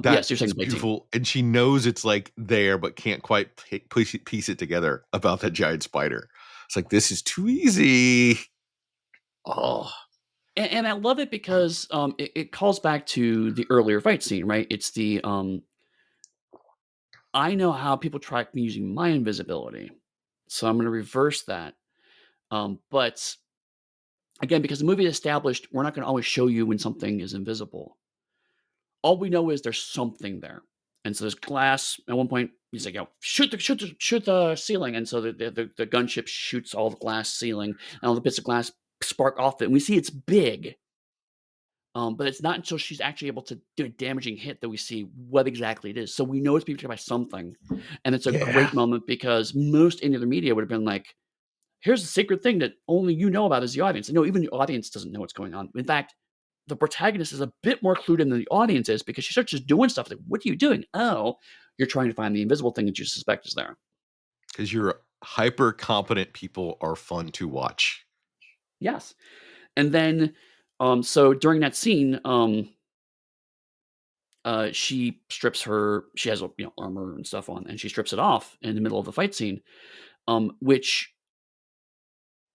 Yes, you're That saying is the fight scene. beautiful, and she knows it's, like, there, but can't quite piece it together about that giant spider. It's like, "This is too easy." Oh, And I love it because it calls back to the earlier fight scene, right? It's the I know how people track me using my invisibility, so I'm going to reverse that. But again, because the movie established we're not going to always show you when something is invisible. All we know is there's something there. And so there's glass. At one point, he's like, shoot the ceiling." And so the gunship shoots all the glass ceiling, and all the bits of glass spark off it, and we see it's big. But it's not until she's actually able to do a damaging hit that we see what exactly it is. So we know it's being protected by something, and it's a Yeah, great moment because most any other media would have been like, "Here's a secret thing that only you know about as the audience." And no, even the audience doesn't know what's going on. In fact, the protagonist is a bit more clued in than the audience is because she starts just doing stuff like, "What are you doing?" "Oh, you're trying to find the invisible thing that you suspect is there." because you're hyper competent people are fun to watch. Yes. And then, so during that scene, she strips her she has, armor and stuff on, and she strips it off in the middle of the fight scene, which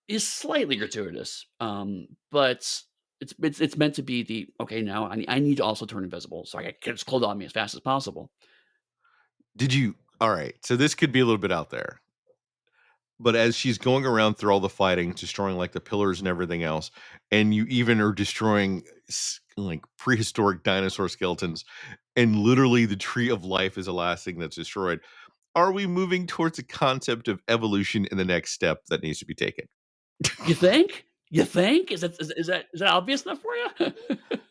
is slightly gratuitous, but it's meant to be the, "Okay, now I need to also turn invisible so I can get this clothes on me as fast as possible." Did you all right, so this could be a little bit out there, but as she's going around through all the fighting, destroying, like, the pillars and everything else, and you even are destroying like, prehistoric dinosaur skeletons, and literally the tree of life is the last thing that's destroyed. Are we moving towards a concept of evolution in the next step that needs to be taken? You think? You think? Is that obvious enough for you?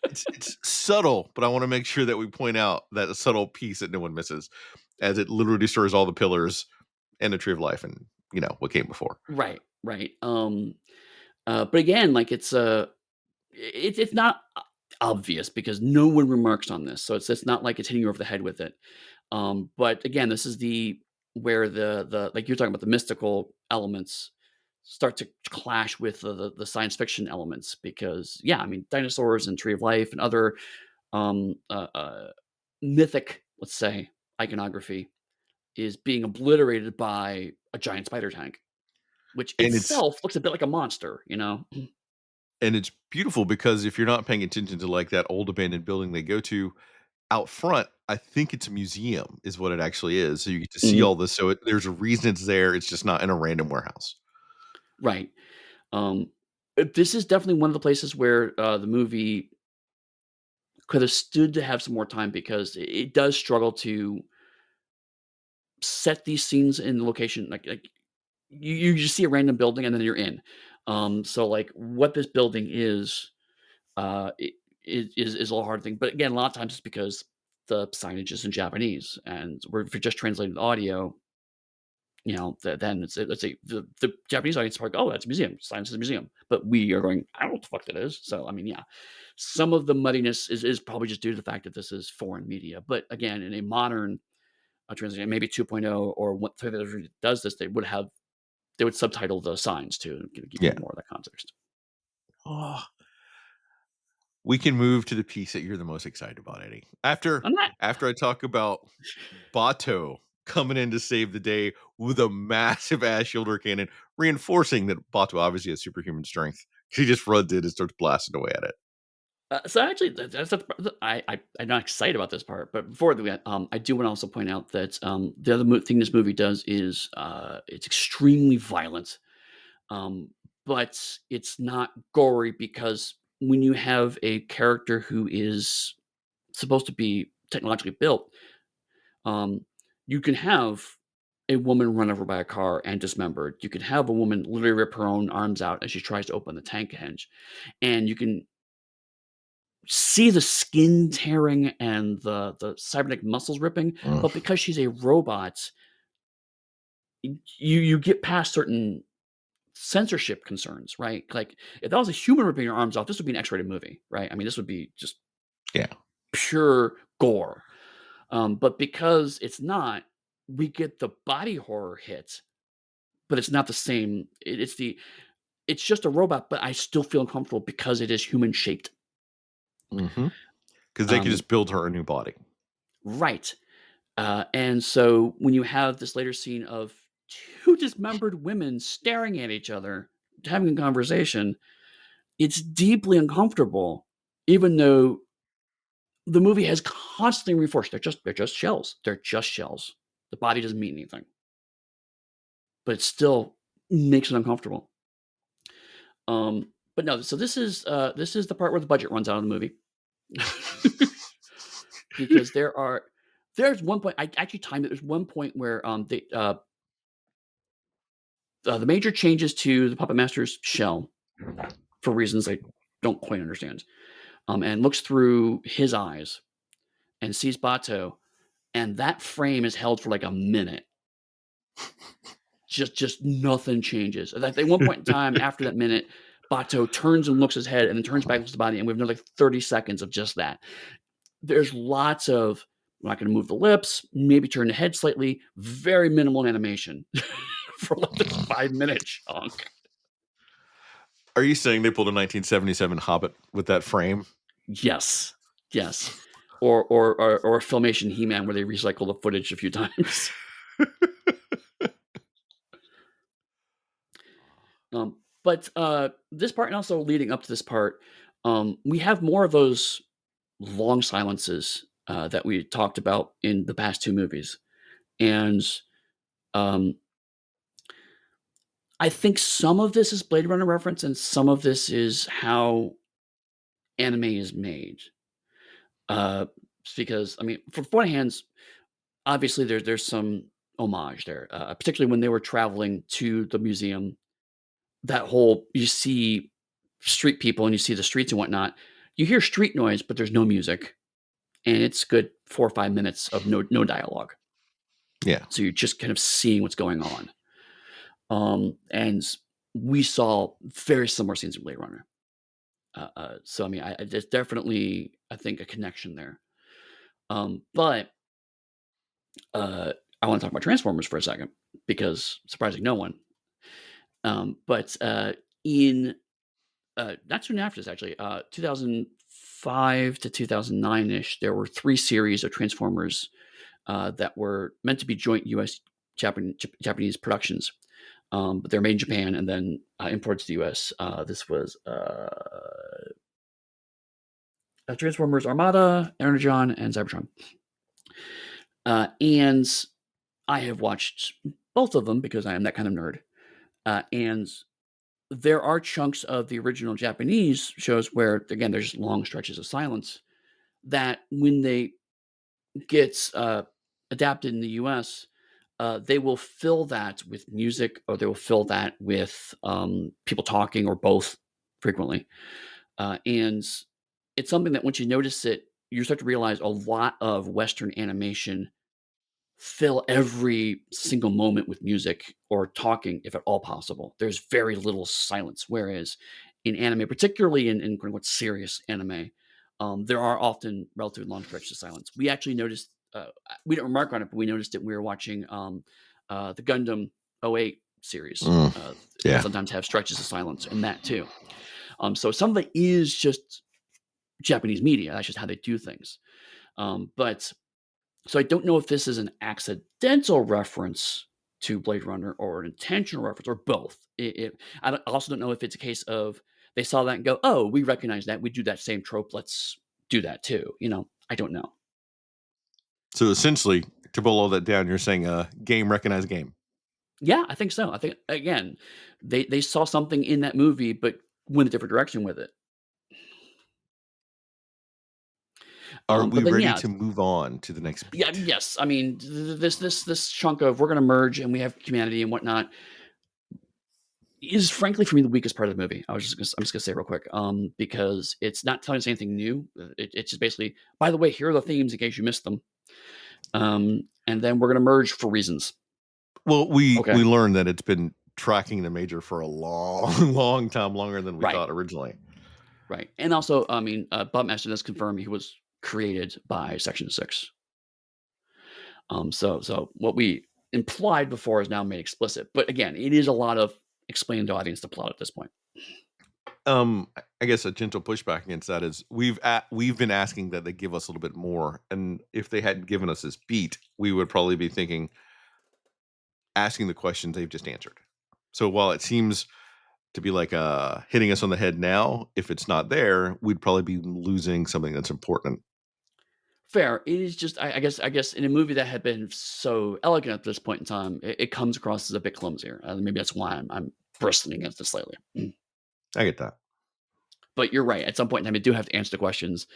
It's subtle, but I wanna make sure that we point out that a subtle piece that no one misses, as it literally destroys all the pillars and the tree of life and, what came before. Right, right, but again, like, it's not obvious because no one remarks on this, so it's not like it's hitting you over the head with it. But again, this is where the like you're talking about the mystical elements start to clash with the science fiction elements because yeah, I mean dinosaurs and Tree of Life and other um, uh, uh, mythic, let's say, iconography is being obliterated by a giant spider tank, which And it's itself looks a bit like a monster, you know? and it's beautiful because if you're not paying attention to, like, that old abandoned building they go to, out front, I think it's a museum is what it actually is, so you get to see Mhm. all this, so there's a reason it's there, it's just not in a random warehouse. Right. Um, this is definitely one of the places where the movie could have stood to have some more time because it does struggle to set these scenes in the location. Like you just see a random building and then you're in. So like what this building is, is a little hard thing. But again, a lot of times it's because the signage is in Japanese, and if you're just translating the audio, then let's say the Japanese audience is like, "Oh, that's a museum. Science is a museum." But we are going, "I don't know what the fuck that is." So, I mean, yeah, some of the muddiness is probably just due to the fact that this is foreign media. But again, in a modern translation, maybe 2.0 or what that does this, they would subtitle the signs too and give you Yeah. more of that context. Oh, we can move to the piece that you're the most excited about, Eddie. After I'm not. after I talk about Bato coming in to save the day with a massive ass shoulder cannon, reinforcing that Bato obviously has superhuman strength. He just runs in and starts blasting away at it. So actually, that's I'm not excited about this part, but before that, I do want to also point out that the other thing this movie does is it's extremely violent. Um, but it's not gory because when you have a character who is supposed to be technologically built, um, you can have a woman run over by a car and dismembered. You can have a woman literally rip her own arms out as she tries to open the tank hinge, and you can see the skin tearing and the cybernetic muscles ripping. Mm, But because she's a robot, you get past certain censorship concerns, right? Like, if that was a human ripping your arms off, this would be an X-rated movie, right? I mean, this would be just yeah. pure gore. But because it's not, we get the body horror hit, but it's not the same. It's just a robot, but I still feel uncomfortable because it is human shaped. Mhm. 'Cause they could Um, just build her a new body. right. And so when you have this later scene of two dismembered women staring at each other, having a conversation, it's deeply uncomfortable, even though the movie has constantly reinforced they're just shells. They're just shells. The body doesn't mean anything, but it still makes it uncomfortable. But no, so this is the part where the budget runs out of the movie because there are. There's one point I actually timed it. There's one point where, the major changes to the Puppet Master's shell for reasons I don't quite understand, and looks through his eyes and sees Bato, and that frame is held for, like, a minute. Just nothing changes. Like, at one point in time after that minute, Bato turns and looks his head and then turns back, looks at the body, and we have another, like, 30 seconds of just that. There's lots of, "I'm not gonna move the lips, maybe turn the head slightly," very minimal animation for, like, this 5-minute chunk. Are you saying they pulled a 1977 Hobbit with that frame? Yes. Yes. Or a Filmation He-Man where they recycle the footage a few times. This part and also leading up to this part, we have more of those long silences, that we talked about in the past 2 movies, and, um, I think some of this is Blade Runner reference and some of this is how anime is made. Uh, because, I mean, for one hands, obviously, there's some homage there, particularly when they were traveling to the museum. That whole you see street people and you see the streets and whatnot. You hear street noise, but there's no music, and it's good 4 or 5 minutes of no dialogue. Yeah. So you're just kind of seeing what's going on. And we saw very similar scenes in Blade Runner. So I mean, there's definitely I think a connection there. But I want to talk about Transformers for a second because surprising no one. But in not soon after this, actually, 2005 to 2009 ish, there were 3 series of Transformers that were meant to be joint U.S. Japanese productions, but they're made in Japan and then imported to the U.S. This was Transformers Armada, Energon, and Cybertron. And I have watched both of them because I am that kind of nerd. And there are chunks of the original Japanese shows where, again, there's long stretches of silence that when they get adapted in the US, they will fill that with music or they will fill that with people talking or both frequently. And it's something that once you notice it, you start to realize a lot of Western animation fill every single moment with music or talking if at all possible. There's very little silence. Whereas in anime, particularly in quote unquote serious anime, there are often relatively long stretches of silence. We actually noticed, we didn't remark on it, but we noticed it. We were watching the Gundam '08 series. Mm, They'll yeah. sometimes have stretches of silence in that too. So some of it is just Japanese media. That's just how they do things. But so I don't know if this is an accidental reference to Blade Runner or an intentional reference or both. I also don't know if it's a case of they saw that and go, "Oh, we recognize that. We do that same trope. Let's do that too." I don't know. So essentially, to boil all that down, you're saying game recognize game. Yeah, I think so. I think again, they saw something in that movie, but went a different direction with it. Are But we then, ready yeah, to move on to the next yeah, beat? yes. I mean, this chunk of we're going to merge and we have humanity and whatnot is frankly for me the weakest part of the movie. I'm just gonna say real quick, because it's not telling us anything new. It's just basically, by the way, here are the themes in case you missed them, and then we're gonna merge for reasons. Well, we Okay, we learned that it's been tracking the major for a long, long time longer than we right, thought originally. right, and also, I mean, Bob Master does confirm he was created by Section 6. So what we implied before is now made explicit. But again, it is a lot of explaining to audience the plot at this point. I guess a gentle pushback against that is we've been asking that they give us a little bit more, and if they hadn't given us this beat, we would probably be thinking asking the questions they've just answered. So while it seems to be like hitting us on the head now, if it's not there, we'd probably be losing something that's important. Fair. It is just I guess in a movie that had been so elegant at this point in time, it comes across as a bit clumsier. Maybe that's why I'm bristling against it slightly. I get that. But you're right. At some point in time, you do have to answer the questions,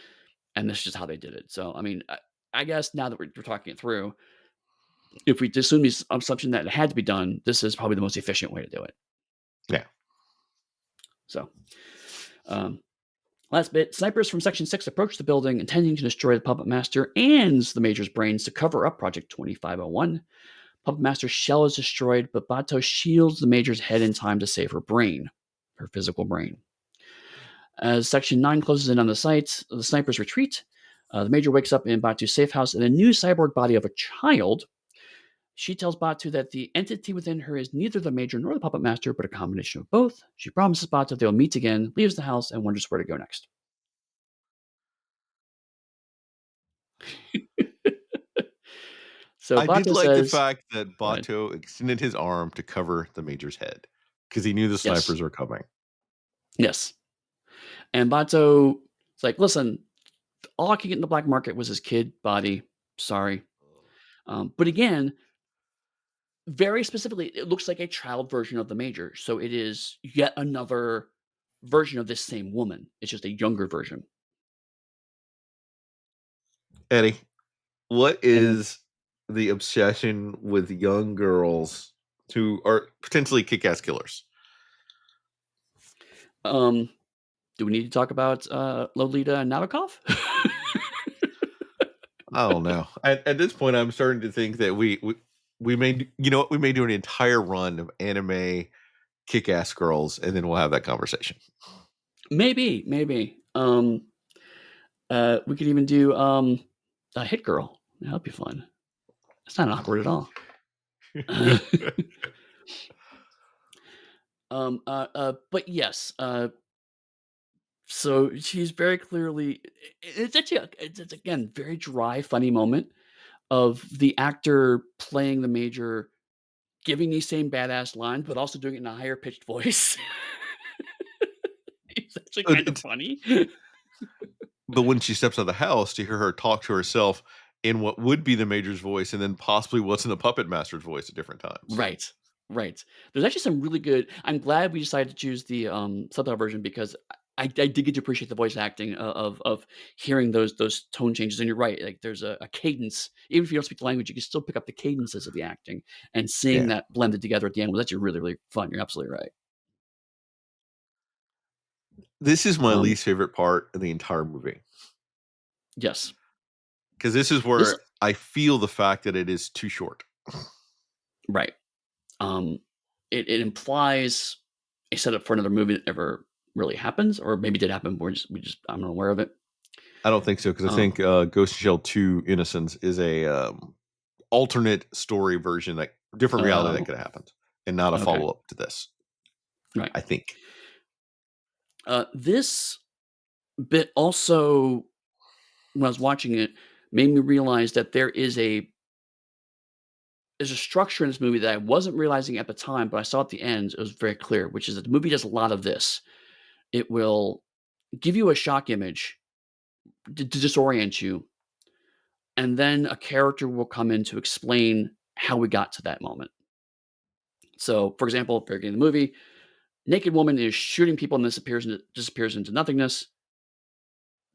and this is just how they did it. So I mean, I guess now that we're talking it through, if we assume the assumption that it had to be done, this is probably the most efficient way to do it. Yeah. So, um, last bit, snipers from Section 6 approach the building intending to destroy the Puppet Master and the Major's brains to cover up Project 2501. Puppet Master's shell is destroyed, but Bato shields the Major's head in time to save her brain, her physical brain. As Section 9 closes in on the site, the snipers retreat. The Major wakes up in Batu's safe house in a new cyborg body of a child. She tells Batu that the entity within her is neither the Major nor the Puppet Master, but a combination of both. She promises Batu they'll meet again, leaves the house, and wonders where to go next. So I did Bato like the says, fact that go ahead. Bato extended his arm to cover the Major's head because he knew the Yes. snipers were coming. Yes. And Bato is like, listen, all I could get in the black market was his kid body. Sorry. But again, very specifically, it looks like a child version of the Major. So it is yet another version of this same woman. It's just a younger version. Eddie, what And is the obsession with young girls who are potentially kick-ass killers? um, do we need to talk about Lolita and Nabokov? I don't know. At this point, I'm starting to think that we may, you know what, we may do an entire run of anime kick-ass girls, and then we'll have that conversation. Maybe, maybe. We could even do a Hit Girl. That'd be fun. It's not awkward at all. But yes, so she's very clearly. It's actually it's again very dry, funny moment of the actor playing the Major, giving these same badass lines, but also doing it in a higher pitched voice. It's actually But kind of funny. but when she steps out of the house, to hear her talk to herself in what would be the Major's voice, and then possibly what's in the Puppet Master's voice at different times. Right. Right. There's actually some really good. I'm glad we decided to choose the subtitle version because I did get to appreciate the voice acting of hearing those tone changes. And you're right, like there's a cadence. Even if you don't speak the language, you can still pick up the cadences of the acting. And seeing Yeah. that blended together at the end was actually really, really fun. You're absolutely right. This is my Um, least favorite part of the entire movie yes. because this is This where I feel the fact that it is too short. right. Um, it implies a setup for another movie that never really happens, or maybe did happen. But we just I'm unaware of it. I don't think so because I Um, think Ghost in the Shell 2 Innocence is a alternate story version, like different reality that oh, could have happened, and not a okay, follow up to this. right. I think. This bit also, when I was watching it, made me realize that there's a structure in this movie that I wasn't realizing at the time, but I saw at the end. It was very clear, which is that the movie does a lot of this. It will give you a shock image to disorient you, and then a character will come in to explain how we got to that moment. So, for example, very beginning of the movie, naked woman is shooting people and disappears into nothingness.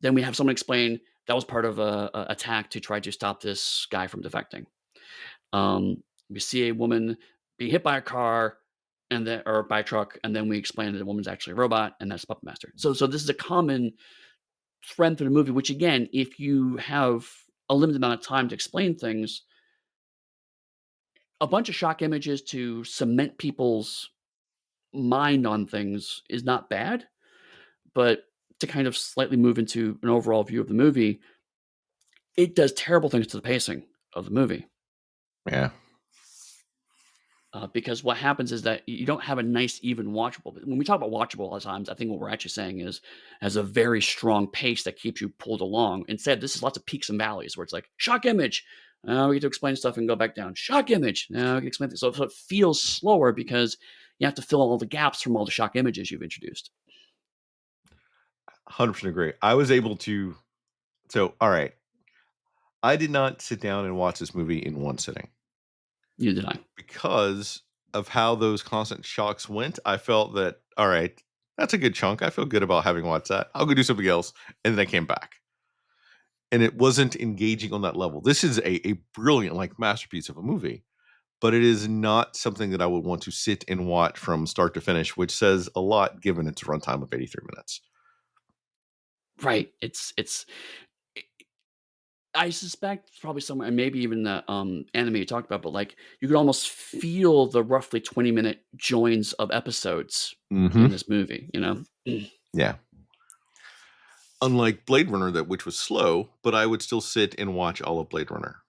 Then we have someone explain that was part of a attack to try to stop this guy from defecting. We see a woman being hit by a car and then or by a truck, and then we explain that the woman's actually a robot, and that's Puppet Master. So this is a common thread through the movie. Which again, if you have a limited amount of time to explain things, a bunch of shock images to cement people's mind on things is not bad, but to kind of slightly move into an overall view of the movie, it does terrible things to the pacing of the movie. Yeah. Because what happens is that you don't have a nice, even watchable. When we talk about watchable, a lot of times, I think what we're actually saying is has a very strong pace that keeps you pulled along. Instead, this is lots of peaks and valleys where it's like shock image. We get to explain stuff and go back down. Shock image. Now we can explain this. So it feels slower because you have to fill all the gaps from all the shock images you've introduced. 100% agree. I was able to. So, all right. I did not sit down and watch this movie in one sitting You did I. because of how those constant shocks went. I felt that, all right, that's a good chunk. I feel good about having watched that. I'll go do something else. And then I came back. and it wasn't engaging on that level. This is a brilliant, like, masterpiece of a movie, but it is not something that I would want to sit and watch from start to finish, which says a lot given its runtime of 83 minutes. Right. I suspect probably somewhere, and maybe even the, anime you talked about, but, like, you could almost feel the roughly 20-minute joins of episodes Mhm. in this movie, you know? Yeah. Unlike Blade Runner, that which was slow, but I would still sit and watch all of Blade Runner.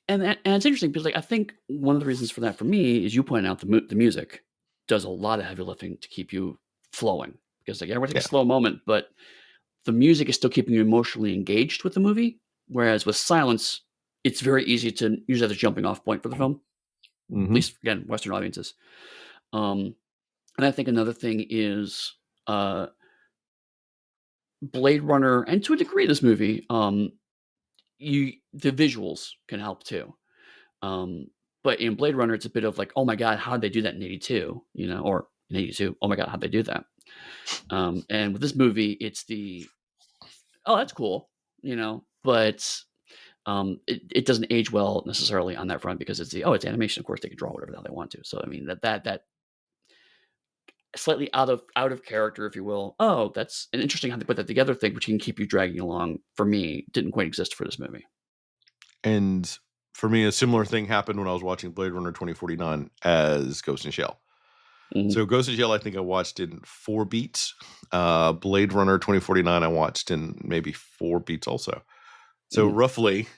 And it's interesting because, like, I think one of the reasons for that for me is you point out the music does a lot of heavy lifting to keep you flowing because, like, everyone's like a Yeah. slow moment, but the music is still keeping you emotionally engaged with the movie, whereas with silence, it's very easy to use that as a jumping off point for the film, at Mhm. least, again, Western audiences. Um, and I think another thing is, uh, Blade Runner, and to a degree this movie, you the visuals can help too. Um, but in Blade Runner, it's a bit of like, "Oh my god, how did they do that in '82?" You know, or in '82, "Oh my god, how'd they do that?" And with this movie, it's the, "Oh, that's cool," you know, but, it doesn't age well necessarily on that front because it's the, "Oh, it's animation, of course, they can draw whatever the hell they want to." So, I mean, that slightly out of character, if you will, "Oh, that's an interesting how they put that together" thing, which can keep you dragging along, for me, didn't quite exist for this movie. And for me, a similar thing happened when I was watching Blade Runner 2049 as Ghost in the Shell. Mhm, So Ghost in the Shell, I think I watched in 4 beats. Blade Runner 2049, I watched in maybe 4 beats also. So mhm. roughly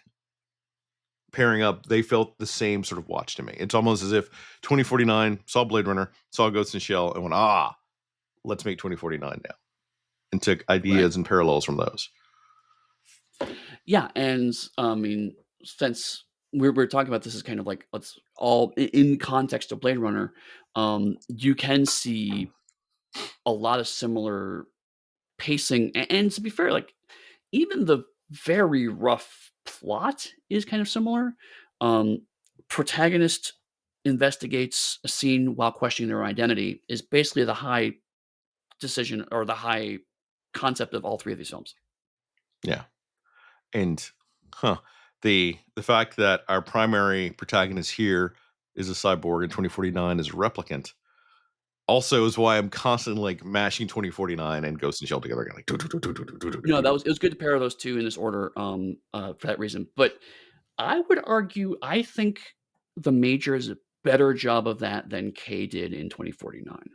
pairing up, they felt the same sort of watch to me. It's almost as if 2049 saw Blade Runner, saw Ghost in the Shell, and went, "Ah, let's make 2049 now," and took Right. ideas and parallels from those. Yeah, and, I mean, since we're talking about this as kind of like, let's all in context of Blade Runner, you can see a lot of similar pacing, and to be fair, like, even the very rough plot is kind of similar. Um, Protagonist investigates a scene while questioning their identity is basically the high decision or the high concept of all 3 of these films. Yeah. And, huh, the fact that our primary protagonist here is a cyborg and 2049 is a replicant also is why I'm constantly, like, mashing 2049 and Ghost in the Shell together again, like, "Do, do, do, do, do, do, do, do, No, do, do." it was good to pair those 2 in this order, for that reason, but I would argue I think The Major is a better job of that than K did in 2049.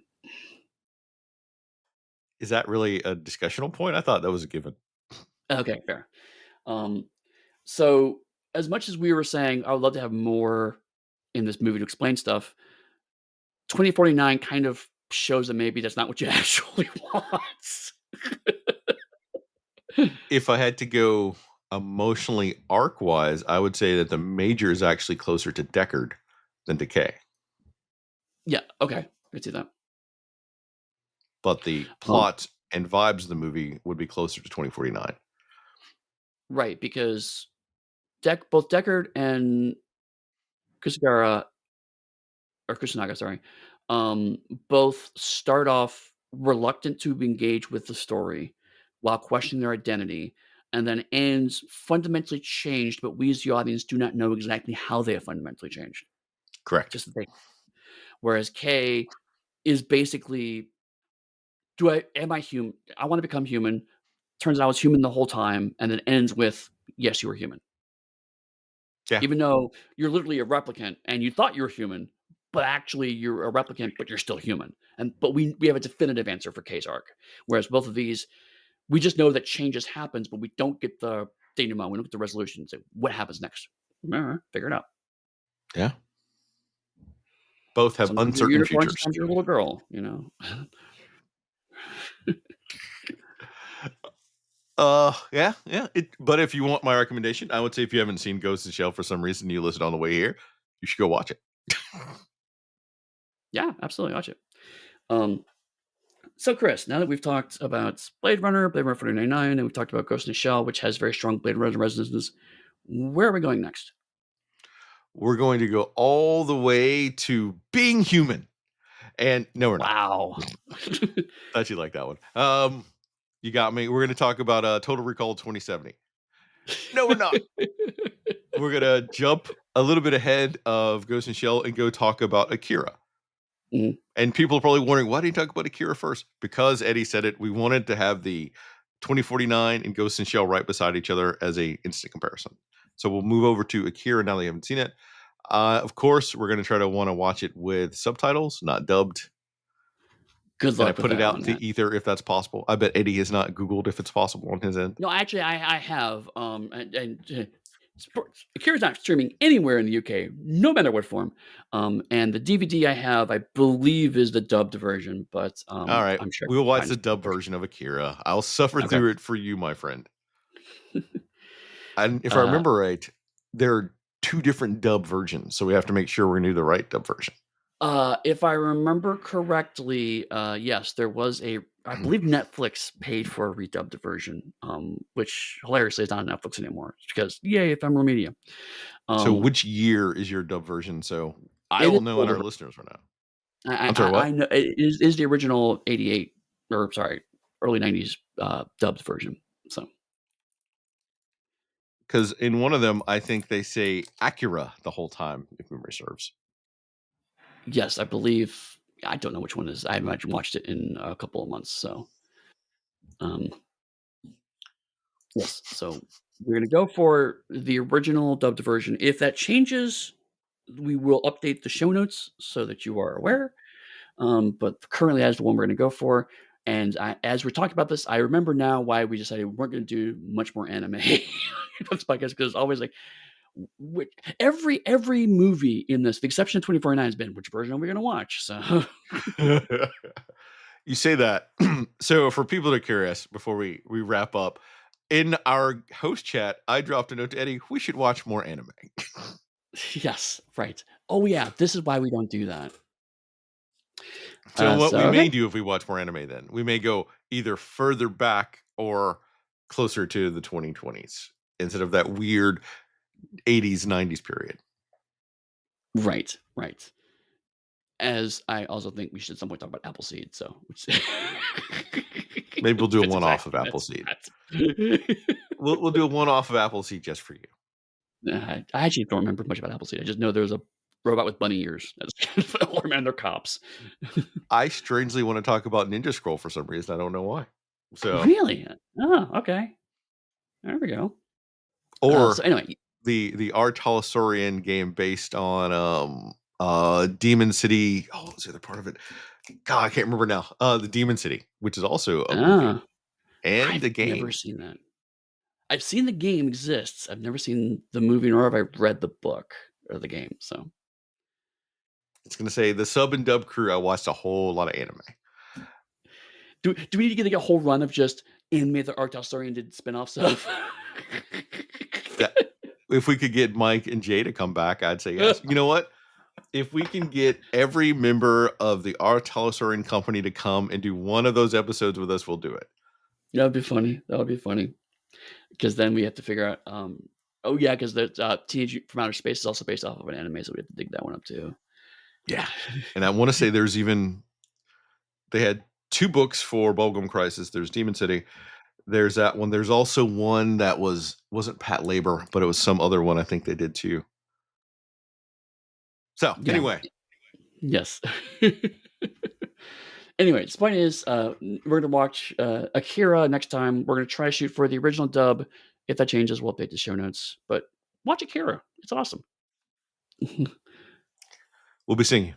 Is that really a discussional point? I thought that was a given. Okay, fair. Um, so as much as we were saying, I would love to have more in this movie to explain stuff, 2049 kind of shows that maybe that's not what you actually want. If I had to go emotionally arc-wise, I would say that the Major is actually closer to Deckard than to K, Yeah, okay, I can see that. but the Um, plot and vibes of the movie would be closer to 2049. right, because both Deckard and Kusugara or Kusunaga, sorry, um, both start off reluctant to engage with the story while questioning their identity, and then ends fundamentally changed, but we as the audience do not know exactly how they have fundamentally changed. Correct. Just that they, whereas K is basically, do I am I human? I want to become human. Turns out I was human the whole time, and then ends with, yes, you were human. Yeah, Even though you're literally a replicant and you thought you were human, but actually you're a replicant, but you're still human. But we have a definitive answer for K's arc. Whereas both of these, we just know that changes happens, but we don't get the denouement, we don't get the resolution. So what happens next? Figure it out. yeah. Both have Sometimes you're a uncertain unicorn, futures. sometimes you're a little girl, you know? Yeah, yeah. But if you want my recommendation, I would say if you haven't seen Ghost in the Shell for some reason, you listen on the way here, you should go watch it. Yeah, absolutely. Watch it. Um, so Chris, now that we've talked about Blade Runner 2099, and we've talked about Ghost in the Shell, which has very strong Blade Runner resonances, where are we going next? We're going to go all the way to being human. And no, we're not. Wow. Thought you like that one. You got me. We're gonna talk about, Total Recall 2070. No, we're not. We're gonna jump a little bit ahead of Ghost in the Shell and go talk about Akira. Mhm. And people are probably wondering, why did you talk about Akira first? Because Eddie said it. We wanted to have the 2049 and Ghost in the Shell right beside each other as a instant comparison. So we'll move over to Akira now that you haven't seen it. Of course, we're going to try to want to watch it with subtitles, not dubbed. Good And I luck with put it that out one, into yeah. the ether if that's possible. I bet Eddie has not Googled if it's possible on his end. No, actually, I have, Akira's not streaming anywhere in the UK, no matter what form. And the DVD I have, I believe, is the dubbed version, but, All right. I'm sure I We'll can watch find a the subbed dub version. version of Akira. I'll suffer Okay. through it for you, my friend. And if I Uh, remember right, there are two different dub versions. So we have to make sure we're going to do the right dub version. if I remember correctly, yes, there was I believe Netflix paid for a redubbed version, which hilariously is not on Netflix anymore because yay, ephemeral media. So Um, which year is your dub version? So I it is will know and older. our listeners will know. I I'm sorry, what? I know it is the original '88 or sorry, early '90s, dubbed version. So, Because in one of them, I think they say Acura the whole time, if memory serves. yes, I believe I don't know which one it is. I haven't watched it in a couple of months, so, um, yes. So, we're gonna go for the original dubbed version. If that changes, we will update the show notes so that you are aware, but currently, that's the one we're gonna go for, and as we're talking about this, I remember now why we decided we weren't gonna do much more anime on this podcast, 'cause it's always like, which every movie in this, with the exception of 2049, has been, "Which version are we gonna watch?" So You say that. So for people that are curious, before we wrap up, in our host chat, I dropped a note to Eddie. We should watch more anime. yes, right. Oh, yeah, this is why we don't do that. So what So we okay. may do if we watch more anime, then we may go either further back or closer to the 2020s instead of that weird 80s 90s period. Right, right. As I also think we should at some point talk about Appleseed, so which Maybe we'll which do a fits one off exactly of in that Appleseed. spot. We'll do a one off of Appleseed just for you. I actually don't remember much about Appleseed. I just know there's a robot with bunny ears. That's kind of all I remember. They're cops. I strangely want to talk about Ninja Scroll for some reason. I don't know why. So, Really? Oh, okay. There we go. So or anyway, the R. Talasaurian game based on Demon City. Oh, what's the other part of it? God, I can't remember now. The Demon City, which is also a movie ah, and I've a never game. seen that. I've seen the game exists. I've never seen the movie, nor have I read the book or the game. So, It's gonna say the sub and dub crew. I watched a whole lot of anime. do we need to get like a whole run of just anime that Art Story and did spin-offs of? That if we could get Mike and Jay to come back, I'd say yes. You know what? If we can get every member of the R. Talasaurian company to come and do one of those episodes with us, we'll do it. That'd be funny. That would be funny. Because then we have to figure out. Oh yeah, because the Teenage from Outer Space is also based off of an anime, so we have to dig that one up too. Yeah. And I want to say there's even they had two books for Bubblegum Crisis. There's Demon City. There's that one. There's also one that wasn't Pat Labor, but it was some other one I think they did too. So Yeah. anyway, Yes. Anyway, the point is, we're gonna watch Akira next time. We're gonna try to shoot for the original dub. If that changes, we'll update the show notes. But watch Akira; it's awesome. we'll be seeing you.